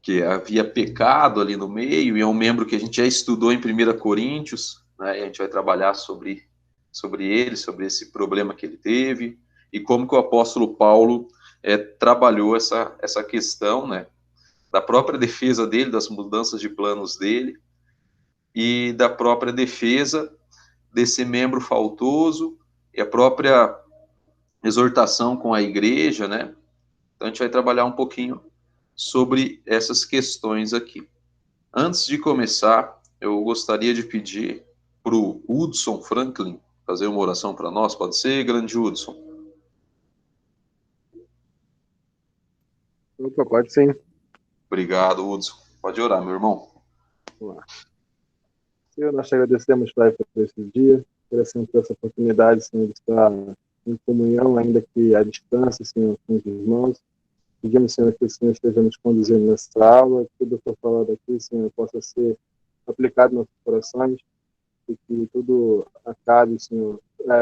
que havia pecado ali no meio, e é um membro que a gente já estudou em 1 Coríntios, né, e a gente vai trabalhar sobre ele, sobre esse problema que ele teve, e como que o apóstolo Paulo trabalhou essa questão, né, da própria defesa dele, das mudanças de planos dele, e da própria defesa desse membro faltoso, e a própria exortação com a igreja, né? Então a gente vai trabalhar um pouquinho sobre essas questões aqui. Antes de começar, eu gostaria de pedir para o Hudson Franklin fazer uma oração para nós, pode ser, grande Hudson? Opa, pode sim. Obrigado, Hudson. Pode orar, meu irmão. Vamos lá. Senhor, nós te agradecemos, Pai, por esse dia, por essa oportunidade, Senhor, de estar em comunhão, ainda que à distância, Senhor, com os irmãos. Pedimos, Senhor, que o Senhor esteja nos conduzindo nessa aula, que tudo que for falado aqui, Senhor, possa ser aplicado nos nossos corações e que tudo acabe, Senhor,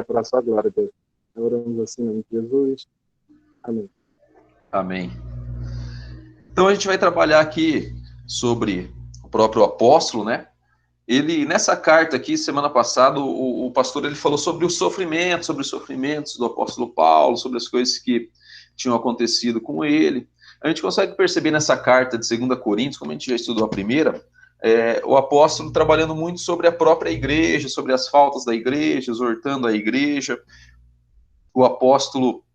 para a sua glória, Deus. Oramos assim, em nome de Jesus. Amém. Amém. Então a gente vai trabalhar aqui sobre o próprio apóstolo, né? Ele, nessa carta aqui, semana passada, o pastor ele falou sobre os sofrimentos do apóstolo Paulo, sobre as coisas que tinham acontecido com ele. A gente consegue perceber nessa carta de 2 Coríntios, como a gente já estudou a primeira, o apóstolo trabalhando muito sobre a própria igreja, sobre as faltas da igreja, exortando a igreja, o apóstolo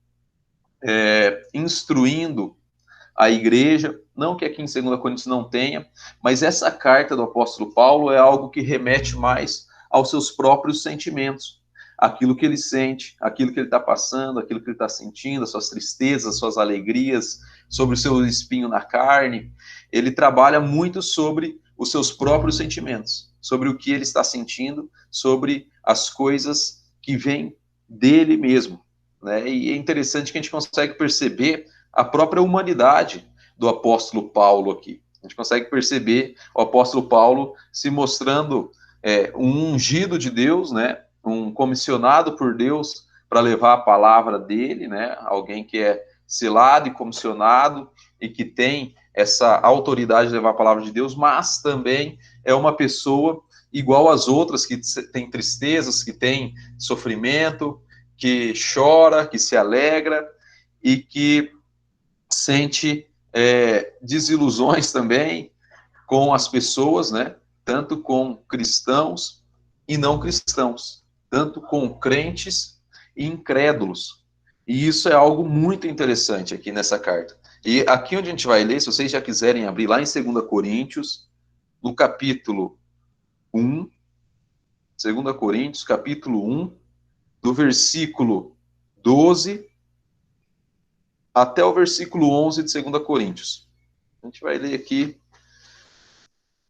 instruindo a igreja, não que aqui em 2 Coríntios não tenha, mas essa carta do apóstolo Paulo é algo que remete mais aos seus próprios sentimentos, aquilo que ele sente, aquilo que ele está passando, aquilo que ele está sentindo, as suas tristezas, as suas alegrias, sobre o seu espinho na carne. Ele trabalha muito sobre os seus próprios sentimentos, sobre o que ele está sentindo, sobre as coisas que vêm dele mesmo, né? E é interessante que a gente consegue perceber a própria humanidade do apóstolo Paulo aqui. A gente consegue perceber o apóstolo Paulo se mostrando um ungido de Deus, né? Um comissionado por Deus para levar a palavra dele, né? Alguém que é selado e comissionado e que tem essa autoridade de levar a palavra de Deus, mas também é uma pessoa igual às outras, que tem tristezas, que tem sofrimento, que chora, que se alegra e que sente desilusões também com as pessoas, né? Tanto com cristãos e não cristãos, tanto com crentes e incrédulos. E isso é algo muito interessante aqui nessa carta. E aqui onde a gente vai ler, se vocês já quiserem abrir lá em 2 Coríntios, no capítulo 1, 2 Coríntios, capítulo 1, do versículo 12 até o versículo 11 de 2 Coríntios. A gente vai ler aqui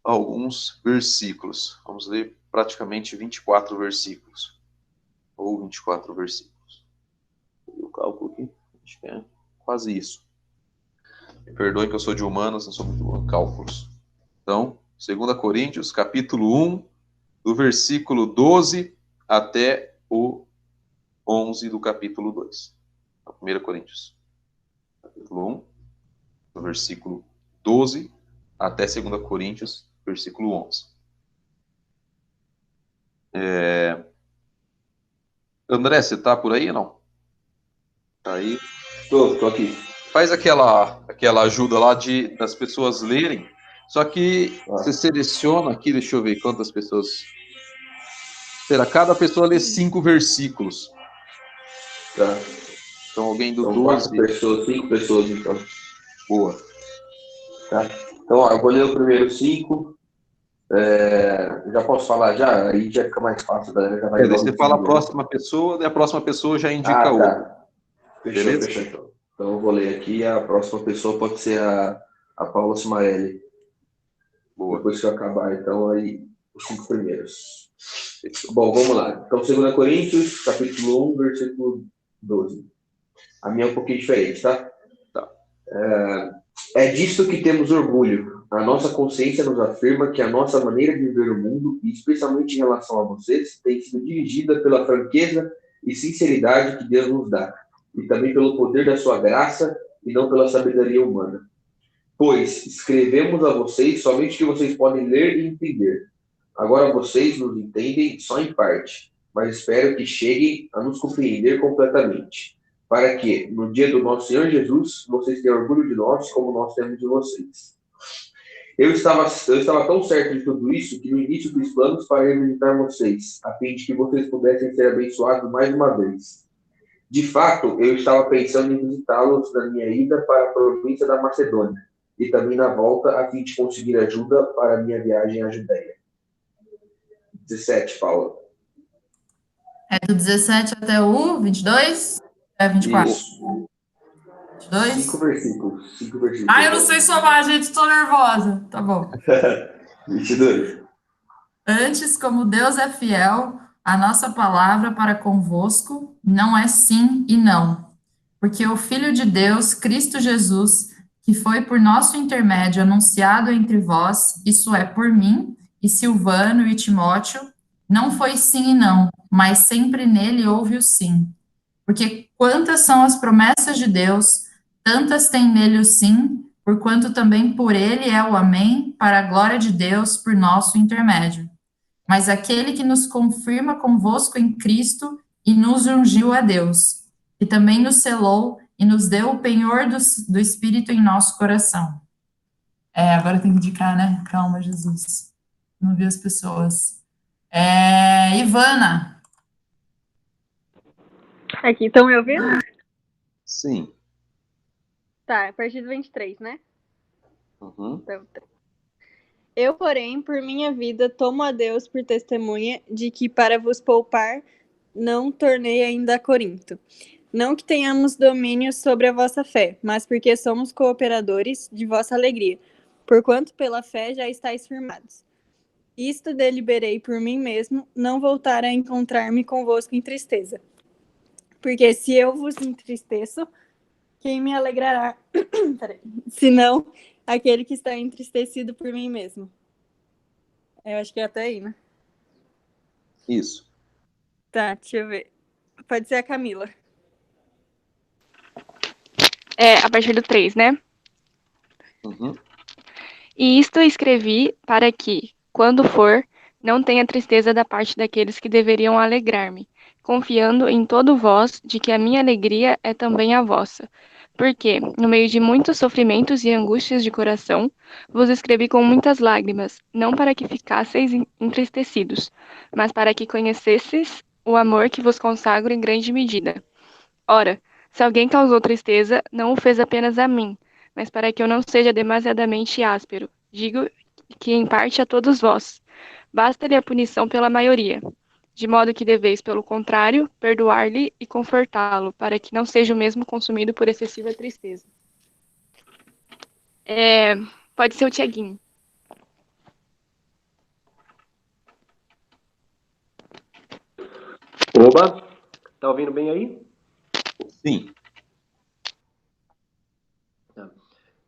alguns versículos. Vamos ler praticamente 24 versículos. Ou 24 versículos. O cálculo aqui, acho que é quase isso. Me perdoem que eu sou de humanas, não sou muito bom em cálculos. Então, 2 Coríntios, capítulo 1, do versículo 12 até o 11 do capítulo 2. 1 Coríntios, capítulo 1, do versículo 12 até 2 Coríntios, versículo 11. André, você tá por aí ou não? Tá aí? Tô aqui. Faz aquela ajuda lá das pessoas lerem, só que você seleciona aqui, deixa eu ver quantas pessoas. Será? Cada pessoa lê 5 versículos. Tá. Então alguém do São 12. 4 pessoas, 5 pessoas, então. Boa. Tá. Então, ó, eu vou ler o primeiro 5. Já posso falar já? Aí já fica mais fácil, a galera já vai Daí você fala a seguindo. próxima pessoa, e a próxima pessoa já indica outra. Tá. Fechou. Então eu vou ler aqui, a próxima pessoa pode ser a Paula Simaeli. Boa. Depois que eu acabar, então, aí os 5 primeiros. Bom, vamos lá. Então, 2 Coríntios, capítulo 1, versículo 12. A minha é um pouquinho diferente, tá? É disto que temos orgulho. A nossa consciência nos afirma que a nossa maneira de ver o mundo, e especialmente em relação a vocês, tem sido dirigida pela franqueza e sinceridade que Deus nos dá, e também pelo poder da sua graça e não pela sabedoria humana. Pois escrevemos a vocês somente o que vocês podem ler e entender. Agora vocês nos entendem só em parte, mas espero que cheguem a nos compreender completamente, para que, no dia do nosso Senhor Jesus, vocês tenham orgulho de nós como nós temos de vocês. Eu estava tão certo de tudo isso que no início fiz planos para ir visitar vocês, a fim de que vocês pudessem ser abençoados mais uma vez. De fato, eu estava pensando em visitá-los na minha ida para a província da Macedônia, e também na volta, a fim de conseguir ajuda para a minha viagem à Judéia. 17, Paula. É do 17 até o 22? É 24? Isso. 22? 5 versículos. Ah, eu não sei somar, gente, estou nervosa. Tá bom. 22. Antes, como Deus é fiel, a nossa palavra para convosco não é sim e não. Porque o Filho de Deus, Cristo Jesus, que foi por nosso intermédio anunciado entre vós, isso é, por mim, e Silvano e Timóteo, não foi sim e não, mas sempre nele houve o sim. Porque quantas são as promessas de Deus, tantas tem nele o sim, porquanto também por ele é o amém, para a glória de Deus, por nosso intermédio. Mas aquele que nos confirma convosco em Cristo e nos ungiu a Deus, que também nos selou e nos deu o penhor do Espírito em nosso coração. Agora tem que indicar, né? Calma, Jesus. Não vi as pessoas. Ivana. Aqui, estão me ouvindo? Sim. Tá, a partir do 23, né? Uhum. Então, eu, porém, por minha vida, tomo a Deus por testemunha de que, para vos poupar, não tornei ainda a Corinto. Não que tenhamos domínio sobre a vossa fé, mas porque somos cooperadores de vossa alegria, porquanto pela fé já estáis firmados. Isto deliberei por mim mesmo, não voltar a encontrar-me convosco em tristeza. Porque se eu vos entristeço, quem me alegrará? Senão aquele que está entristecido por mim mesmo. Eu acho que é até aí, né? Isso. Tá, deixa eu ver. Pode ser a Camila. A partir do 3, né? Uhum. E isto escrevi para que, quando for, não tenha tristeza da parte daqueles que deveriam alegrar-me, confiando em todo vós de que a minha alegria é também a vossa. Porque, no meio de muitos sofrimentos e angústias de coração, vos escrevi com muitas lágrimas, não para que ficasseis entristecidos, mas para que conhecesseis o amor que vos consagro em grande medida. Ora, se alguém causou tristeza, não o fez apenas a mim, mas para que eu não seja demasiadamente áspero. Digo que em parte a todos vós. Basta-lhe a punição pela maioria, de modo que deveis, pelo contrário, perdoar-lhe e confortá-lo, para que não seja o mesmo consumido por excessiva tristeza. Pode ser o Tiaguinho. Oba, tá ouvindo bem aí? Sim.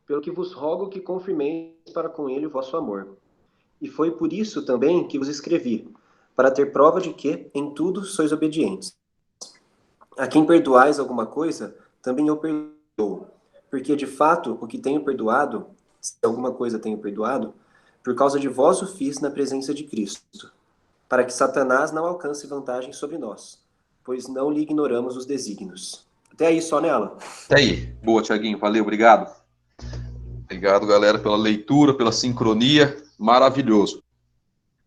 Pelo que vos rogo que confirmeis para com ele o vosso amor. E foi por isso também que vos escrevi, para ter prova de que, em tudo, sois obedientes. A quem perdoais alguma coisa, também eu perdoo. Porque, de fato, o que tenho perdoado, se alguma coisa tenho perdoado, por causa de vós o fiz na presença de Cristo, para que Satanás não alcance vantagem sobre nós, pois não lhe ignoramos os desígnios. Até aí só nela. Até aí. Boa, Tiaguinho. Valeu, obrigado. Obrigado, galera, pela leitura, pela sincronia. Maravilhoso.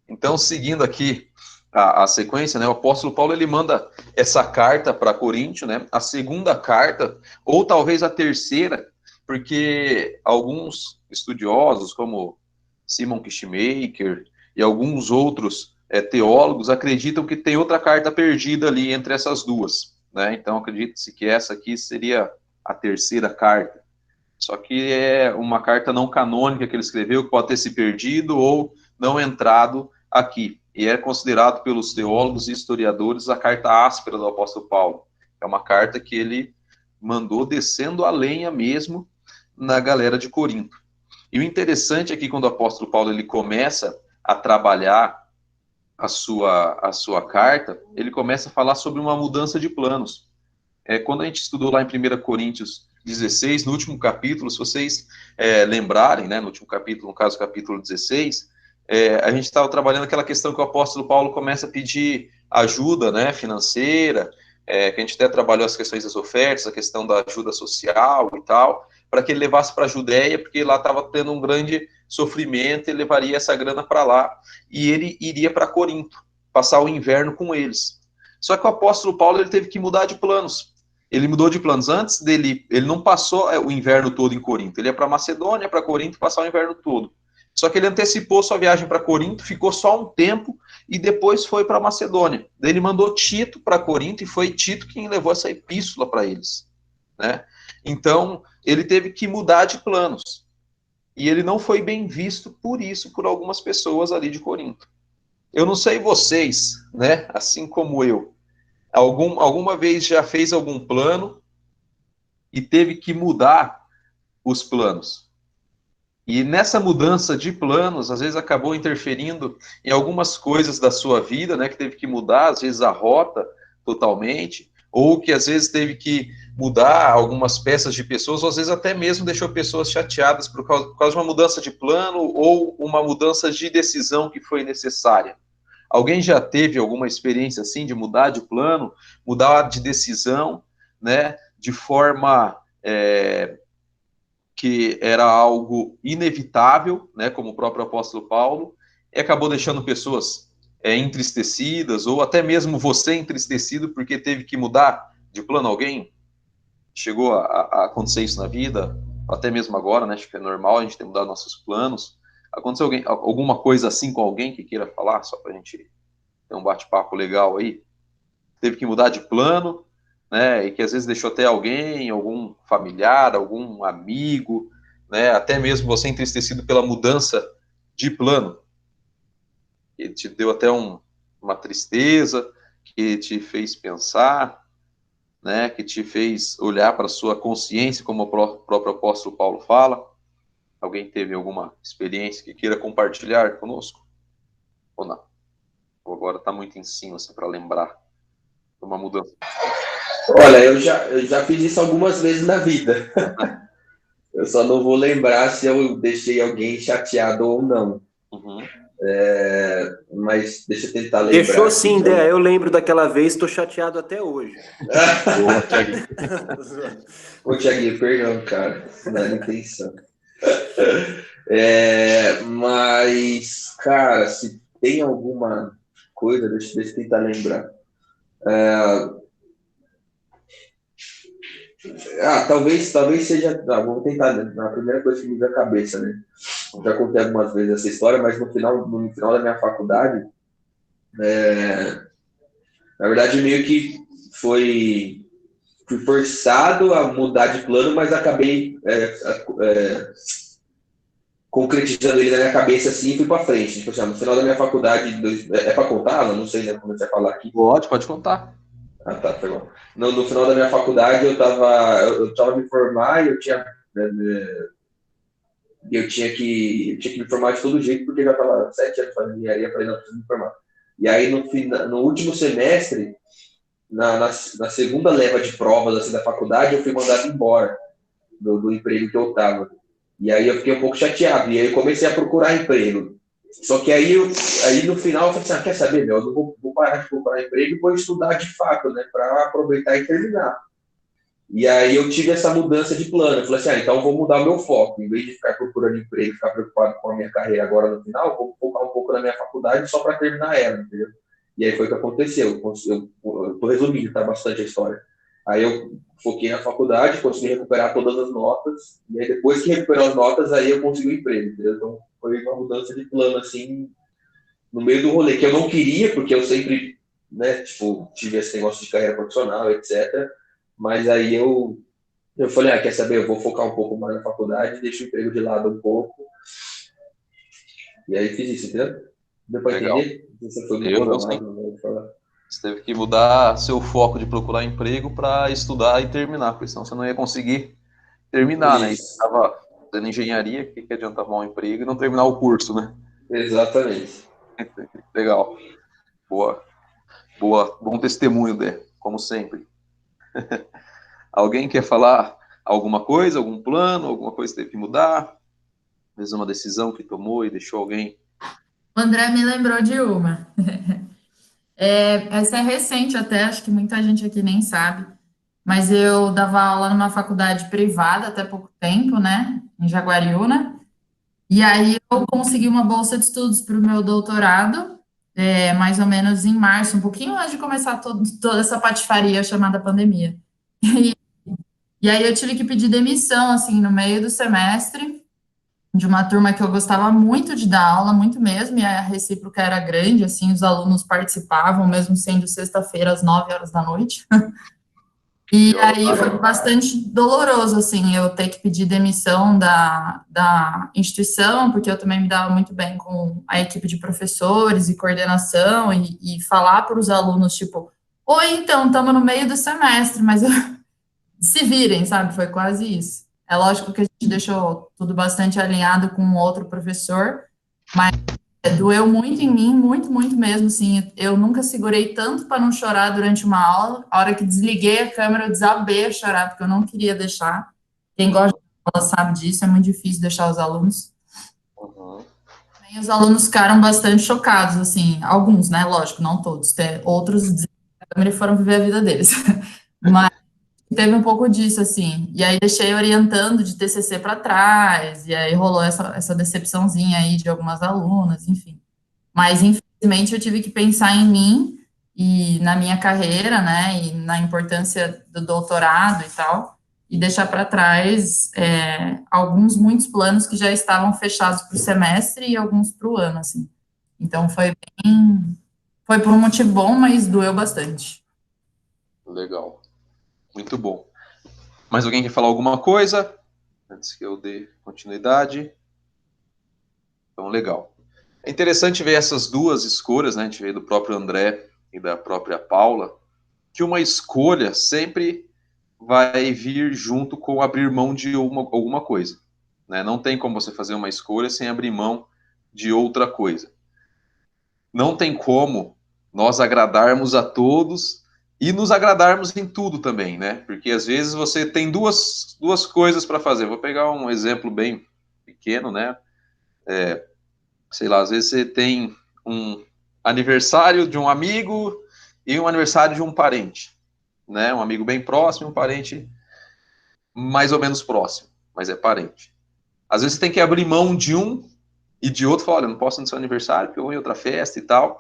Então, seguindo aqui a sequência, né, o apóstolo Paulo ele manda essa carta para Coríntio, né, a segunda carta, ou talvez a terceira, porque alguns estudiosos, como Simon Kistemaker e alguns outros teólogos, acreditam que tem outra carta perdida ali entre essas duas, né? Então, acredita-se que essa aqui seria a terceira carta. Só que é uma carta não canônica que ele escreveu, que pode ter se perdido ou não entrado aqui. E é considerado pelos teólogos e historiadores a carta áspera do apóstolo Paulo. É uma carta que ele mandou descendo a lenha mesmo na galera de Corinto. E o interessante é que quando o apóstolo Paulo ele começa a trabalhar a sua carta, ele começa a falar sobre uma mudança de planos. Quando a gente estudou lá em 1 Coríntios 16, no último capítulo, se vocês lembrarem, né, no último capítulo, no caso, capítulo 16, a gente estava trabalhando aquela questão que o apóstolo Paulo começa a pedir ajuda, né, financeira, que a gente até trabalhou as questões das ofertas, a questão da ajuda social e tal, para que ele levasse para a Judéia, porque lá estava tendo um grande sofrimento, ele levaria essa grana para lá, e ele iria para Corinto, passar o inverno com eles. Só que o apóstolo Paulo, ele teve que mudar de planos. Ele mudou de planos. Antes dele, ele não passou o inverno todo em Corinto, ele ia para Macedônia, para Corinto, passar o inverno todo. Só que ele antecipou sua viagem para Corinto, ficou só um tempo, e depois foi para Macedônia. Daí ele mandou Tito para Corinto, e foi Tito quem levou essa epístola para eles, né? Então, ele teve que mudar de planos. E ele não foi bem visto por isso, por algumas pessoas ali de Corinto. Eu não sei vocês, né? Assim como eu, alguma vez já fez algum plano e teve que mudar os planos. E nessa mudança de planos, às vezes acabou interferindo em algumas coisas da sua vida, né? Que teve que mudar, às vezes, a rota totalmente, ou que às vezes teve que mudar algumas peças de pessoas, ou às vezes até mesmo deixou pessoas chateadas por causa de uma mudança de plano ou uma mudança de decisão que foi necessária. Alguém já teve alguma experiência assim de mudar de plano, mudar de decisão, né, de forma que era algo inevitável, né, como o próprio apóstolo Paulo, e acabou deixando pessoas entristecidas, ou até mesmo você entristecido porque teve que mudar de plano? Alguém chegou a acontecer isso na vida? Até mesmo agora, né, acho que é normal a gente ter mudado nossos planos. Aconteceu alguma coisa assim com alguém que queira falar, só para a gente ter um bate-papo legal aí? Teve que mudar de plano, né, e que às vezes deixou até alguém, algum familiar, algum amigo, né, até mesmo você entristecido pela mudança de plano, que te deu até uma tristeza, que te fez pensar, né, que te fez olhar para a sua consciência, como o próprio apóstolo Paulo fala. Alguém teve alguma experiência que queira compartilhar conosco? Ou não? Ou agora está muito em cima, assim, para lembrar uma mudança? Olha, eu já fiz isso algumas vezes na vida. Eu só não vou lembrar se eu deixei alguém chateado ou não. Uhum. Mas deixa eu tentar lembrar. Deixou sim, Dé. Eu lembro daquela vez, estou chateado até hoje. Boa, Thiaguinho. Ô, Thiaguinho, perdão, cara. Não era intenção. Mas, cara, se tem alguma coisa, deixa eu tentar lembrar. Talvez seja. Vou tentar, na primeira coisa que me veio à cabeça, né? Eu já contei algumas vezes essa história, mas no final da minha faculdade, na verdade, meio que fui forçado a mudar de plano, mas acabei concretizando ele na minha cabeça assim e fui para frente. Tipo assim, no final da minha faculdade, é para contar? Não sei, né, como você vai falar aqui. Pode contar. Ah, tá bom. No final da minha faculdade, eu tava me formar e eu tinha que me formar de todo jeito, porque eu já estava 7 anos fazendo engenharia, falei, não, preciso me formar. E aí, no último semestre, na segunda leva de provas assim, da faculdade, eu fui mandado embora do emprego que eu estava. E aí eu fiquei um pouco chateado, e aí eu comecei a procurar emprego. Só que aí no final eu falei assim, quer saber, meu, eu não vou parar de procurar emprego e vou estudar de fato, né, para aproveitar e terminar. E aí eu tive essa mudança de plano. Eu falei assim, então eu vou mudar o meu foco. Em vez de ficar procurando emprego, ficar preocupado com a minha carreira agora no final, eu vou focar um pouco na minha faculdade só para terminar ela, entendeu? E aí foi o que aconteceu. Eu estou resumindo, tá, bastante a história. Aí eu foquei na faculdade, consegui recuperar todas as notas, e aí depois que recuperou as notas, aí eu consegui o emprego, entendeu? Então foi uma mudança de plano, assim, no meio do rolê, que eu não queria, porque eu sempre, né, tipo, tive esse negócio de carreira profissional, etc., mas aí eu falei, quer saber, eu vou focar um pouco mais na faculdade, deixo o emprego de lado um pouco. E aí fiz isso, entendeu? Deu para entender? Você foi muito programado, você teve que mudar seu foco de procurar emprego para estudar e terminar, porque senão você não ia conseguir terminar, né? E você estava fazendo engenharia, que adianta arrumar um emprego e não terminar o curso, né? Exatamente. Legal. Boa. Bom testemunho, Dé, como sempre. Alguém quer falar alguma coisa, algum plano, alguma coisa que teve que mudar? Às vezes uma decisão que tomou e deixou alguém... O André me lembrou de uma. Essa é recente até, acho que muita gente aqui nem sabe, mas eu dava aula numa faculdade privada até pouco tempo, né, em Jaguariúna, e aí eu consegui uma bolsa de estudos para o meu doutorado, mais ou menos em março, um pouquinho antes de começar toda essa patifaria chamada pandemia. E aí eu tive que pedir demissão, assim, no meio do semestre, de uma turma que eu gostava muito de dar aula, muito mesmo, e a recíproca era grande, assim, os alunos participavam, mesmo sendo sexta-feira, às 9 horas da noite. E aí foi bastante doloroso, assim, eu ter que pedir demissão da instituição, porque eu também me dava muito bem com a equipe de professores e coordenação, e falar para os alunos, tipo, oi, então, estamos no meio do semestre, mas se virem, sabe? Foi quase isso. É lógico que a gente deixou tudo bastante alinhado com outro professor, mas doeu muito em mim, muito, muito mesmo, assim, eu nunca segurei tanto para não chorar durante uma aula, a hora que desliguei a câmera, eu desabei a chorar, porque eu não queria deixar, quem gosta de aula sabe disso, é muito difícil deixar os alunos. E os alunos ficaram bastante chocados, assim, alguns, né, lógico, não todos, outros desligaram a câmera e foram viver a vida deles, mas teve um pouco disso, assim, e aí deixei orientando de TCC para trás, e aí rolou essa decepçãozinha aí de algumas alunas, enfim. Mas, infelizmente, eu tive que pensar em mim e na minha carreira, né, e na importância do doutorado e tal, e deixar para trás muitos planos que já estavam fechados para o semestre e alguns para o ano, assim. Então, foi por um motivo bom, mas doeu bastante. Legal. Muito bom. Mais alguém quer falar alguma coisa? Antes que eu dê continuidade. Então, legal. É interessante ver essas duas escolhas, né? A gente vê do próprio André e da própria Paula, que uma escolha sempre vai vir junto com abrir mão de alguma coisa, né? Não tem como você fazer uma escolha sem abrir mão de outra coisa. Não tem como nós agradarmos a todos e nos agradarmos em tudo também, né? Porque às vezes você tem duas coisas para fazer. Vou pegar um exemplo bem pequeno, né? Sei lá, às vezes você tem um aniversário de um amigo e um aniversário de um parente, né? Um amigo bem próximo, um parente mais ou menos próximo, mas é parente. Às vezes você tem que abrir mão de um e de outro, falar, olha, não posso ir no seu aniversário porque eu vou em outra festa e tal.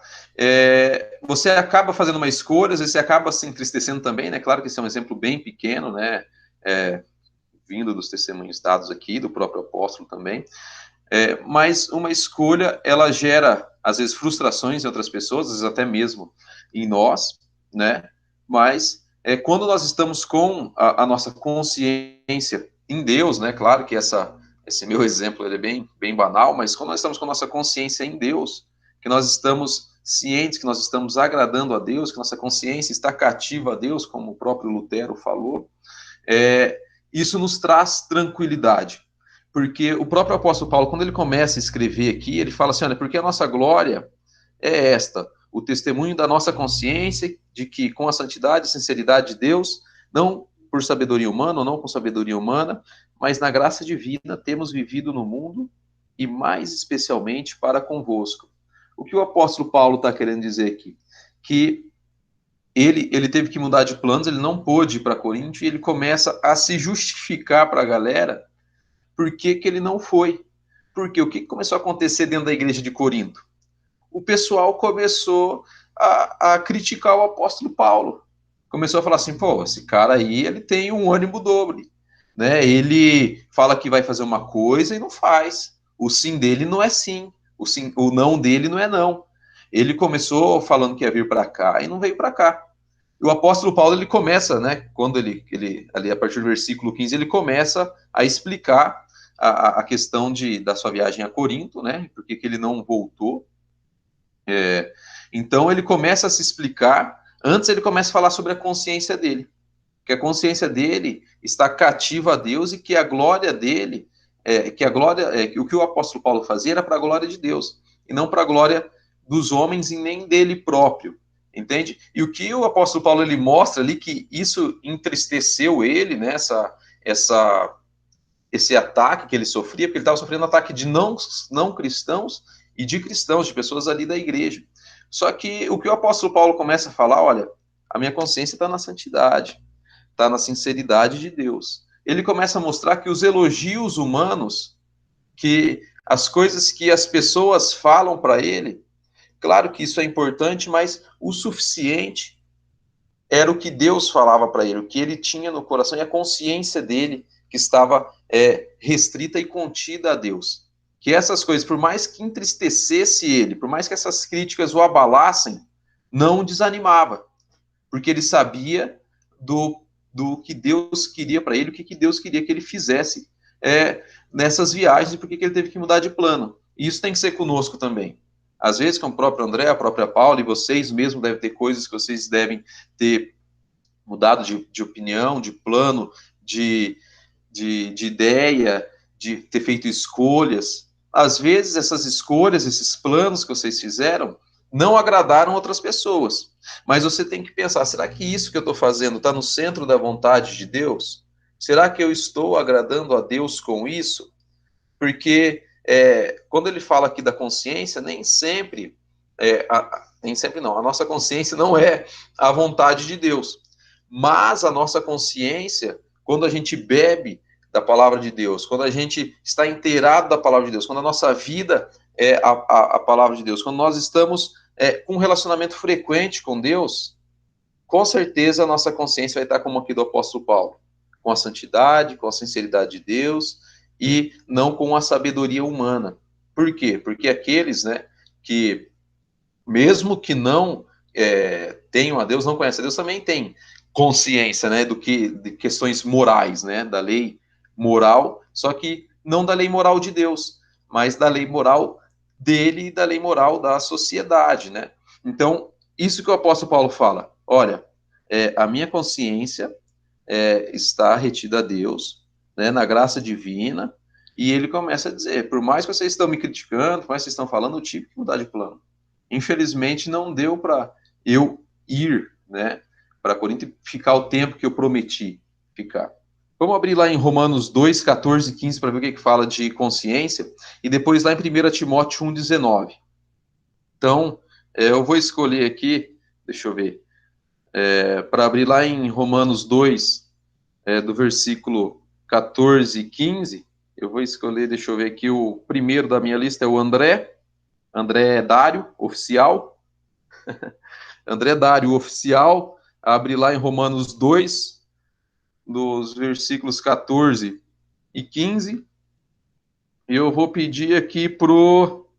Você acaba fazendo uma escolha, às vezes você acaba se entristecendo também, né? Claro que esse é um exemplo bem pequeno, né? Vindo dos testemunhos dados aqui, do próprio apóstolo também. Mas uma escolha, ela gera, às vezes, frustrações em outras pessoas, às vezes até mesmo em nós, né? Mas quando nós estamos com a nossa consciência em Deus, né? Claro que esse meu exemplo ele é bem banal, mas quando nós estamos com a nossa consciência em Deus, que nós estamos cientes que nós estamos agradando a Deus, que nossa consciência está cativa a Deus, como o próprio Lutero falou, isso nos traz tranquilidade. Porque o próprio apóstolo Paulo, quando ele começa a escrever aqui, ele fala assim, olha, porque a nossa glória é esta, o testemunho da nossa consciência, de que com a santidade e sinceridade de Deus, não por sabedoria humana, ou não com sabedoria humana, mas na graça divina temos vivido no mundo, e mais especialmente para convosco. O que o apóstolo Paulo está querendo dizer aqui? Que ele teve que mudar de planos, ele não pôde ir para Corinto, e ele começa a se justificar para a galera por que ele não foi. Porque o que começou a acontecer dentro da igreja de Corinto? O pessoal começou a criticar o apóstolo Paulo. Começou a falar assim, pô, esse cara aí, ele tem um ânimo dobre, né? Ele fala que vai fazer uma coisa e não faz. O sim dele não é sim, o não dele não é não. Ele começou falando que ia vir para cá e não veio para cá. E o apóstolo Paulo, ele começa, né, quando ele ali a partir do versículo 15, ele começa a explicar a questão da sua viagem a Corinto, né, porque que ele não voltou. Então ele começa a se explicar, antes ele começa a falar sobre a consciência dele, que a consciência dele está cativa a Deus e que a glória dele, que o que o apóstolo Paulo fazia era para a glória de Deus, e não para a glória dos homens e nem dele próprio, entende? E o que o apóstolo Paulo ele mostra ali, que isso entristeceu ele, né, esse ataque que ele sofria, porque ele estava sofrendo ataque de não cristãos e de cristãos, de pessoas ali da igreja. Só que o que o apóstolo Paulo começa a falar, olha, a minha consciência está na santidade, está na sinceridade de Deus. Ele começa a mostrar que os elogios humanos, que as coisas que as pessoas falam para ele, claro que isso é importante, mas o suficiente era o que Deus falava para ele, o que ele tinha no coração e a consciência dele que estava restrita e contida a Deus. Que essas coisas, por mais que entristecesse ele, por mais que essas críticas o abalassem, não o desanimava, porque ele sabia do que Deus queria para ele, o que Deus queria que ele fizesse nessas viagens e por que ele teve que mudar de plano. E isso tem que ser conosco também. Às vezes, com o próprio André, a própria Paula, e vocês mesmo devem ter coisas que vocês devem ter mudado de opinião, de plano, de ideia, de ter feito escolhas. Às vezes, essas escolhas, esses planos que vocês fizeram, não agradaram outras pessoas. Mas você tem que pensar, será que isso que eu estou fazendo está no centro da vontade de Deus? Será que eu estou agradando a Deus com isso? Porque quando ele fala aqui da consciência, nem sempre não, a nossa consciência não é a vontade de Deus. Mas a nossa consciência, quando a gente bebe da palavra de Deus, quando a gente está inteirado da palavra de Deus, quando a nossa vida é a palavra de Deus, quando nós estamos com um relacionamento frequente com Deus, com certeza a nossa consciência vai estar como aqui do apóstolo Paulo, com a santidade, com a sinceridade de Deus e não com a sabedoria humana. Por quê? Porque aqueles, que mesmo que não tenham a Deus, não conhecem a Deus, também têm consciência, de questões morais, da lei moral, só que não da lei moral de Deus, mas da lei moral dele e da lei moral da sociedade, Então, isso que o apóstolo Paulo fala, olha, a minha consciência está retida a Deus, na graça divina, e ele começa a dizer, por mais que vocês estão me criticando, por mais que vocês estão falando, eu tive que mudar de plano. Infelizmente, não deu para eu ir, para Corinto e ficar o tempo que eu prometi ficar. Vamos abrir lá em Romanos 2, 14 e 15 para ver o que fala de consciência, e depois lá em 1 Timóteo 1, 19. Então, eu vou escolher aqui, deixa eu ver, para abrir lá em Romanos 2, do versículo 14 e 15, eu vou escolher, deixa eu ver aqui, o primeiro da minha lista é o André Dário, oficial. André Dário, oficial, abre lá em Romanos 2, dos versículos 14 e 15, e eu vou pedir aqui pro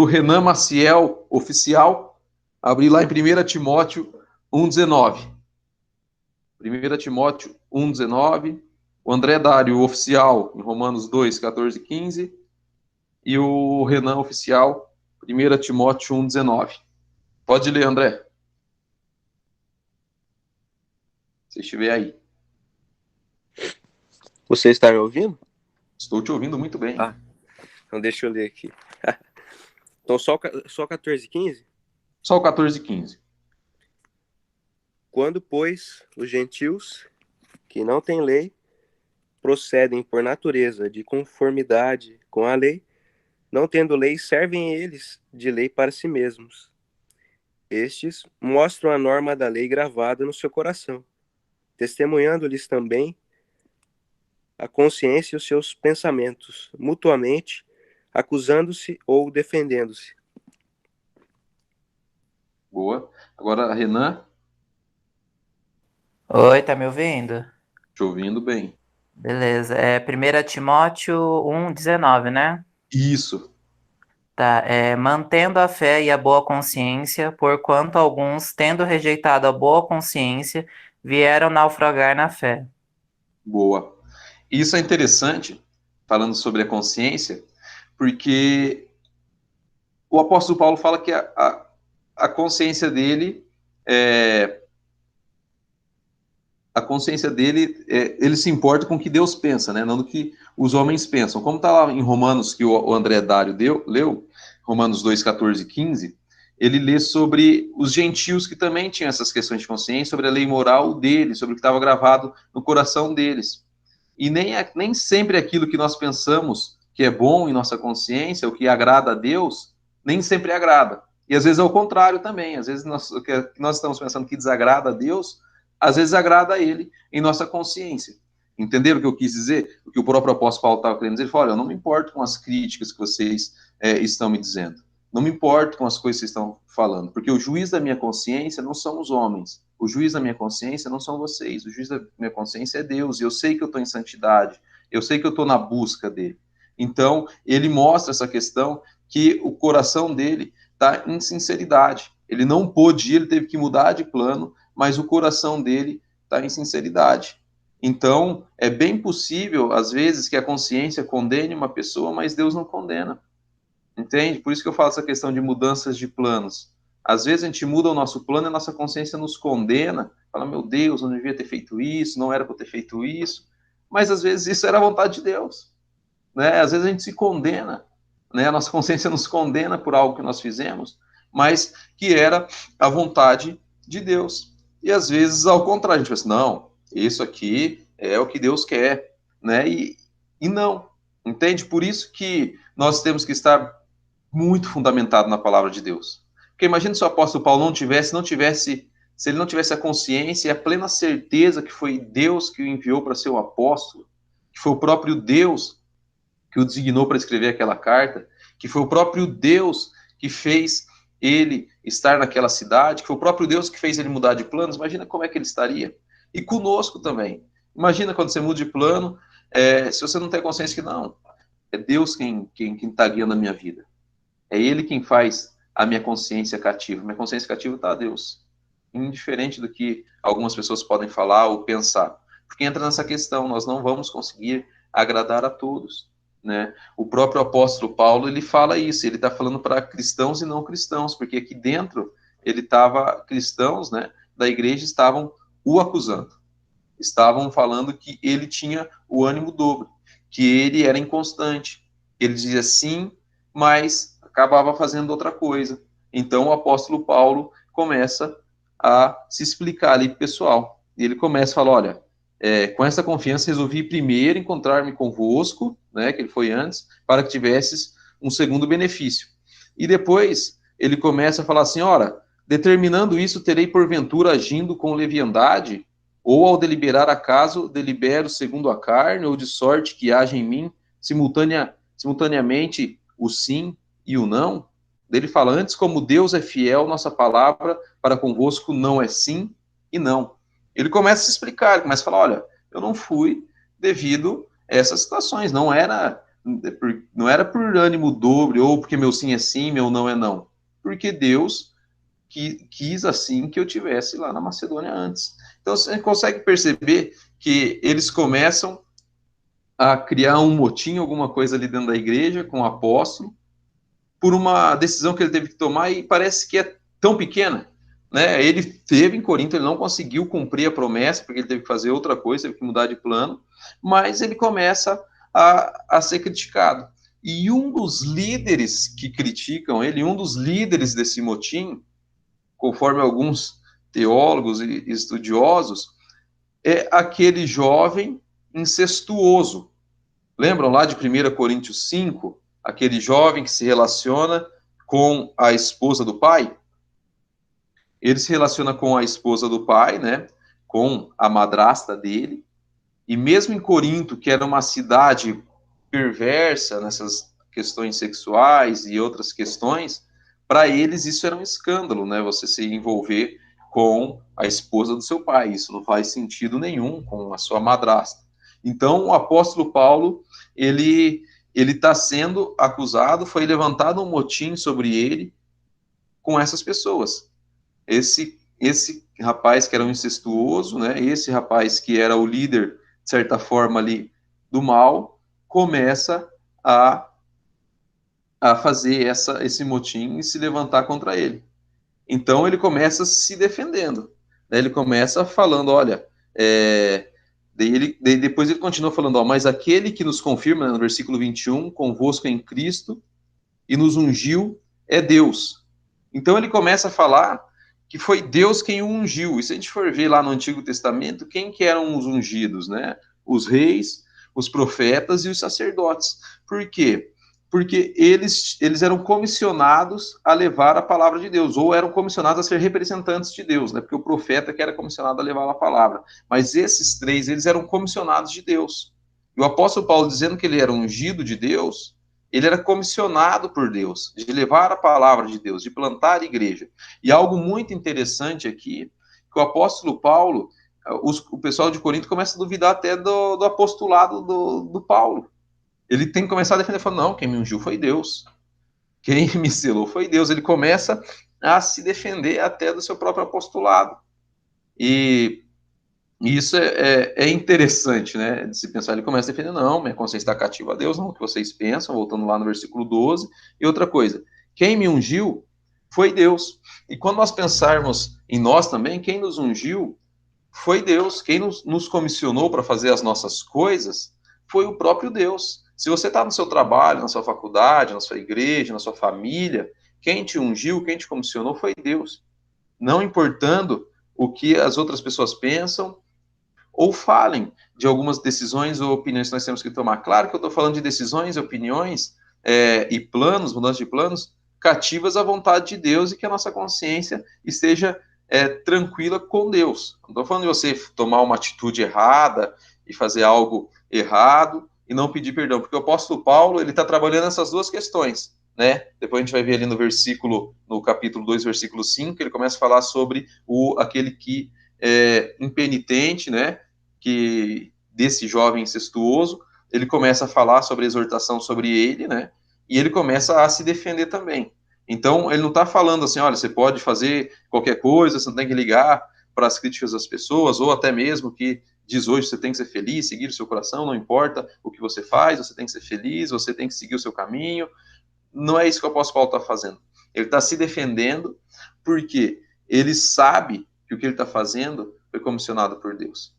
Renan Maciel, oficial, abrir lá em 1 Timóteo 1,19. 1 Timóteo 1,19, o André Dário, oficial, em Romanos 2, 14 e 15, e o Renan, oficial, 1 Timóteo 1,19. Pode ler, André. Se estiver aí. Você está me ouvindo? Estou te ouvindo muito bem. Então deixa eu ler aqui. Então só 14 e 15? Só o 14 e 15. Quando, pois, os gentios, que não têm lei, procedem por natureza de conformidade com a lei, não tendo lei, servem eles de lei para si mesmos. Estes mostram a norma da lei gravada no seu coração, testemunhando-lhes também a consciência e os seus pensamentos, mutuamente, acusando-se ou defendendo-se. Boa. Agora, Renan. Oi, tá me ouvindo? Te ouvindo bem. Beleza. 1 Timóteo 1,19, né? Isso. Tá. Mantendo a fé e a boa consciência, porquanto alguns, tendo rejeitado a boa consciência, vieram naufragar na fé. Boa. Isso é interessante, falando sobre a consciência, porque o apóstolo Paulo fala que a consciência dele ele se importa com o que Deus pensa, não do que os homens pensam. Como está lá em Romanos, que o André Dário leu, Romanos 2, 14 e 15, ele lê sobre os gentios que também tinham essas questões de consciência, sobre a lei moral deles, sobre o que estava gravado no coração deles. E nem sempre aquilo que nós pensamos que é bom em nossa consciência, o que agrada a Deus, nem sempre agrada. E às vezes é o contrário também. Às vezes o que nós estamos pensando que desagrada a Deus, às vezes agrada a Ele em nossa consciência. Entenderam o que eu quis dizer? O que o próprio apóstolo Paulo estava querendo dizer? Ele falou, olha, eu não me importo com as críticas que vocês estão me dizendo. Não me importo com as coisas que vocês estão falando, porque o juiz da minha consciência não são os homens. O juiz da minha consciência não são vocês. O juiz da minha consciência é Deus. E eu sei que eu estou em santidade. Eu sei que eu estou na busca dele. Então, ele mostra essa questão que o coração dele está em sinceridade. Ele não pôde ir, ele teve que mudar de plano, mas o coração dele está em sinceridade. Então, é bem possível, às vezes, que a consciência condene uma pessoa, mas Deus não condena. Entende? Por isso que eu falo essa questão de mudanças de planos. Às vezes a gente muda o nosso plano e a nossa consciência nos condena, fala, meu Deus, eu não devia ter feito isso, não era para eu ter feito isso, mas às vezes isso era a vontade de Deus, né? Às vezes a gente se condena, né? A nossa consciência nos condena por algo que nós fizemos, mas que era a vontade de Deus. E às vezes, ao contrário, a gente pensa, não, isso aqui é o que Deus quer, né? E não, entende? Por isso que nós temos que estar muito fundamentado na palavra de Deus. Porque imagina se o apóstolo Paulo se ele não tivesse a consciência e a plena certeza que foi Deus que o enviou para ser o apóstolo, que foi o próprio Deus que o designou para escrever aquela carta, que foi o próprio Deus que fez ele estar naquela cidade, que foi o próprio Deus que fez ele mudar de planos, imagina como é que ele estaria. E conosco também. Imagina quando você muda de plano, se você não tem consciência que não, é Deus quem está guiando a minha vida. É Ele quem faz a minha consciência cativa. Minha consciência cativa está a Deus. Indiferente do que algumas pessoas podem falar ou pensar. Porque entra nessa questão, nós não vamos conseguir agradar a todos, né? O próprio apóstolo Paulo, ele fala isso, ele está falando para cristãos e não cristãos, porque aqui dentro, cristãos, né, da igreja estavam o acusando. Estavam falando que ele tinha o ânimo dobro, que ele era inconstante. Ele dizia sim, mas acabava fazendo outra coisa. Então o apóstolo Paulo começa a se explicar ali pro pessoal. E ele começa a falar, olha, com essa confiança resolvi primeiro encontrar-me convosco, né, que ele foi antes, para que tivesses um segundo benefício. E depois ele começa a falar assim, ora, determinando isso, terei porventura agindo com leviandade, ou ao deliberar acaso, delibero segundo a carne, ou de sorte que haja em mim simultaneamente o sim e o não. Ele fala, antes como Deus é fiel, nossa palavra para convosco não é sim e não. Ele começa a se explicar, ele começa a falar, olha, eu não fui devido a essas situações, não era por ânimo dobre, ou porque meu sim é sim, meu não é não. Porque Deus quis assim que eu tivesse lá na Macedônia antes. Então, você consegue perceber que eles começam a criar um motim, alguma coisa ali dentro da igreja, com o apóstolo, por uma decisão que ele teve que tomar, e parece que é tão pequena, né? Ele teve em Corinto, ele não conseguiu cumprir a promessa, porque ele teve que fazer outra coisa, teve que mudar de plano, mas ele começa a ser criticado. E um dos líderes que criticam ele, um dos líderes desse motim, conforme alguns teólogos e estudiosos, é aquele jovem incestuoso. Lembram lá de 1 Coríntios 5? Aquele jovem que se relaciona com a esposa do pai? Ele se relaciona com a esposa do pai, né? Com a madrasta dele. E mesmo em Corinto, que era uma cidade perversa nessas questões sexuais e outras questões, para eles isso era um escândalo, né? Você se envolver com a esposa do seu pai. Isso não faz sentido nenhum com a sua madrasta. Então, o apóstolo Paulo, ele está sendo acusado, foi levantado um motim sobre ele com essas pessoas. Esse rapaz que era um incestuoso, né? Esse rapaz que era o líder, de certa forma, ali do mal, começa a fazer esse motim e se levantar contra ele. Então, ele começa se defendendo, né? Ele começa falando, olha, depois ele continua falando, ó, mas aquele que nos confirma, né, no versículo 21, convosco em Cristo, e nos ungiu, é Deus. Então ele começa a falar que foi Deus quem o ungiu. E se a gente for ver lá no Antigo Testamento, quem que eram os ungidos, né? Os reis, os profetas e os sacerdotes. Por quê? Porque eles eram comissionados a levar a palavra de Deus, ou eram comissionados a ser representantes de Deus, né? Porque o profeta que era comissionado a levar a palavra. Mas esses três, eles eram comissionados de Deus. E o apóstolo Paulo, dizendo que ele era ungido de Deus, ele era comissionado por Deus, de levar a palavra de Deus, de plantar a igreja. E algo muito interessante aqui, que o apóstolo Paulo, o pessoal de Corinto começa a duvidar até do apostolado do Paulo. Ele tem que começar a defender, falando, não, quem me ungiu foi Deus. Quem me selou foi Deus. Ele começa a se defender até do seu próprio apostolado. E isso é interessante, né, de se pensar. Ele começa a defender, não, minha consciência está cativa a Deus, não, o que vocês pensam, voltando lá no versículo 12. E outra coisa, quem me ungiu foi Deus. E quando nós pensarmos em nós também, quem nos ungiu foi Deus. Quem nos comissionou para fazer as nossas coisas foi o próprio Deus. Se você está no seu trabalho, na sua faculdade, na sua igreja, na sua família, quem te ungiu, quem te comissionou foi Deus. Não importando o que as outras pessoas pensam ou falem de algumas decisões ou opiniões que nós temos que tomar. Claro que eu estou falando de decisões, opiniões e planos, mudança de planos, cativas à vontade de Deus e que a nossa consciência esteja tranquila com Deus. Não estou falando de você tomar uma atitude errada e fazer algo errado e não pedir perdão, porque o apóstolo Paulo, ele está trabalhando essas duas questões, né? Depois a gente vai ver ali no capítulo 2, versículo 5, ele começa a falar sobre aquele que é impenitente, né? Que desse jovem incestuoso, ele começa a falar sobre a exortação sobre ele, né? E ele começa a se defender também. Então, ele não está falando assim, olha, você pode fazer qualquer coisa, você não tem que ligar para as críticas das pessoas, ou até mesmo que diz hoje, você tem que ser feliz, seguir o seu coração, não importa o que você faz, você tem que ser feliz, você tem que seguir o seu caminho. Não é isso que o apóstolo Paulo está fazendo. Ele está se defendendo porque ele sabe que o que ele está fazendo foi comissionado por Deus.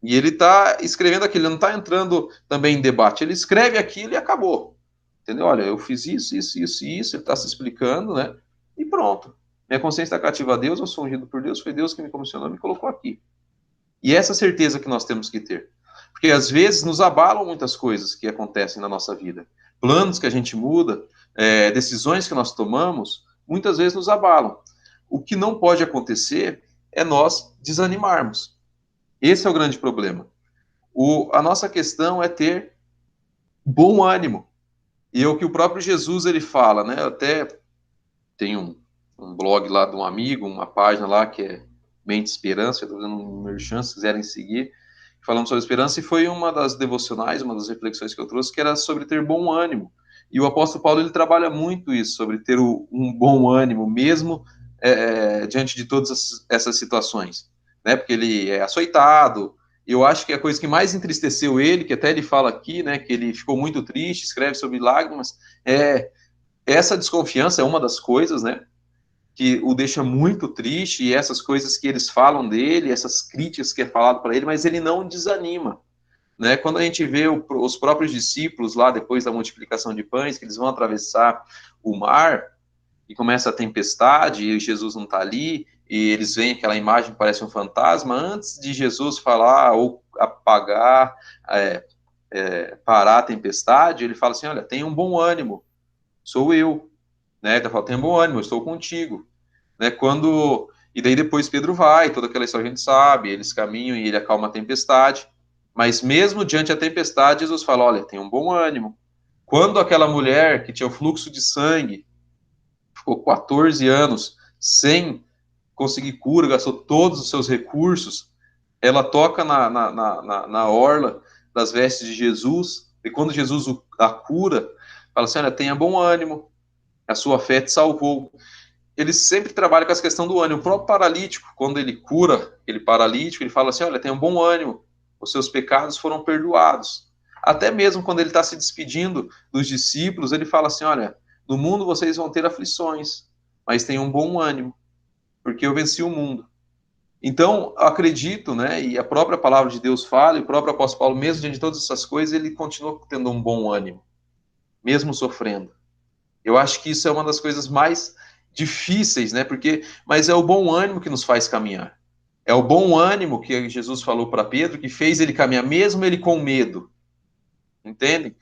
E ele está escrevendo aquilo, ele não está entrando também em debate, ele escreve aquilo e acabou. Entendeu? Olha, eu fiz isso, ele está se explicando, né? E pronto. Minha consciência está cativa a Deus, eu sou ungido por Deus, foi Deus que me comissionou e me colocou aqui. E essa certeza que nós temos que ter. Porque às vezes nos abalam muitas coisas que acontecem na nossa vida. Planos que a gente muda, decisões que nós tomamos, muitas vezes nos abalam. O que não pode acontecer é nós desanimarmos. Esse é o grande problema. A nossa questão é ter bom ânimo. E é o que o próprio Jesus ele fala, né? Eu até tenho um blog lá de um amigo, uma página lá que é Mente Esperança, estou fazendo um merchan, se quiserem seguir, falando sobre esperança, e foi uma das devocionais, uma das reflexões que eu trouxe, que era sobre ter bom ânimo. E o apóstolo Paulo, ele trabalha muito isso, sobre ter um bom ânimo, mesmo diante de todas essas situações, né? Porque ele é açoitado. Eu acho que a coisa que mais entristeceu ele, que até ele fala aqui, né, que ele ficou muito triste, escreve sobre lágrimas, essa desconfiança é uma das coisas, né, que o deixa muito triste, e essas coisas que eles falam dele, essas críticas que é falado para ele, mas ele não desanima, né? Quando a gente vê os próprios discípulos lá, depois da multiplicação de pães, que eles vão atravessar o mar, e começa a tempestade, e Jesus não está ali, e eles veem aquela imagem que parece um fantasma, antes de Jesus falar ou apagar, parar a tempestade, ele fala assim, olha, tenha um bom ânimo, sou eu, né? Ele fala, tenha um bom ânimo, eu estou contigo, né? E daí depois Pedro vai, toda aquela história a gente sabe, eles caminham e ele acalma a tempestade, mas mesmo diante da tempestade, Jesus fala, olha, tenha um bom ânimo. Quando aquela mulher que tinha o fluxo de sangue, ficou 14 anos sem conseguir cura, gastou todos os seus recursos, ela toca na orla das vestes de Jesus, e quando Jesus a cura, fala assim, olha, tenha bom ânimo, a sua fé te salvou. Ele sempre trabalha com essa questão do ânimo. O próprio paralítico, quando ele cura aquele paralítico, ele fala assim, olha, tenha bom ânimo, os seus pecados foram perdoados. Até mesmo quando ele está se despedindo dos discípulos, ele fala assim, olha, no mundo vocês vão ter aflições, mas tenham bom ânimo, porque eu venci o mundo. Então, acredito, né, e a própria palavra de Deus fala, e o próprio apóstolo Paulo, mesmo diante de todas essas coisas, ele continua tendo um bom ânimo, mesmo sofrendo. Eu acho que isso é uma das coisas mais difíceis, né? Mas é o bom ânimo que nos faz caminhar. É o bom ânimo que Jesus falou para Pedro, que fez ele caminhar, mesmo ele com medo. Entende?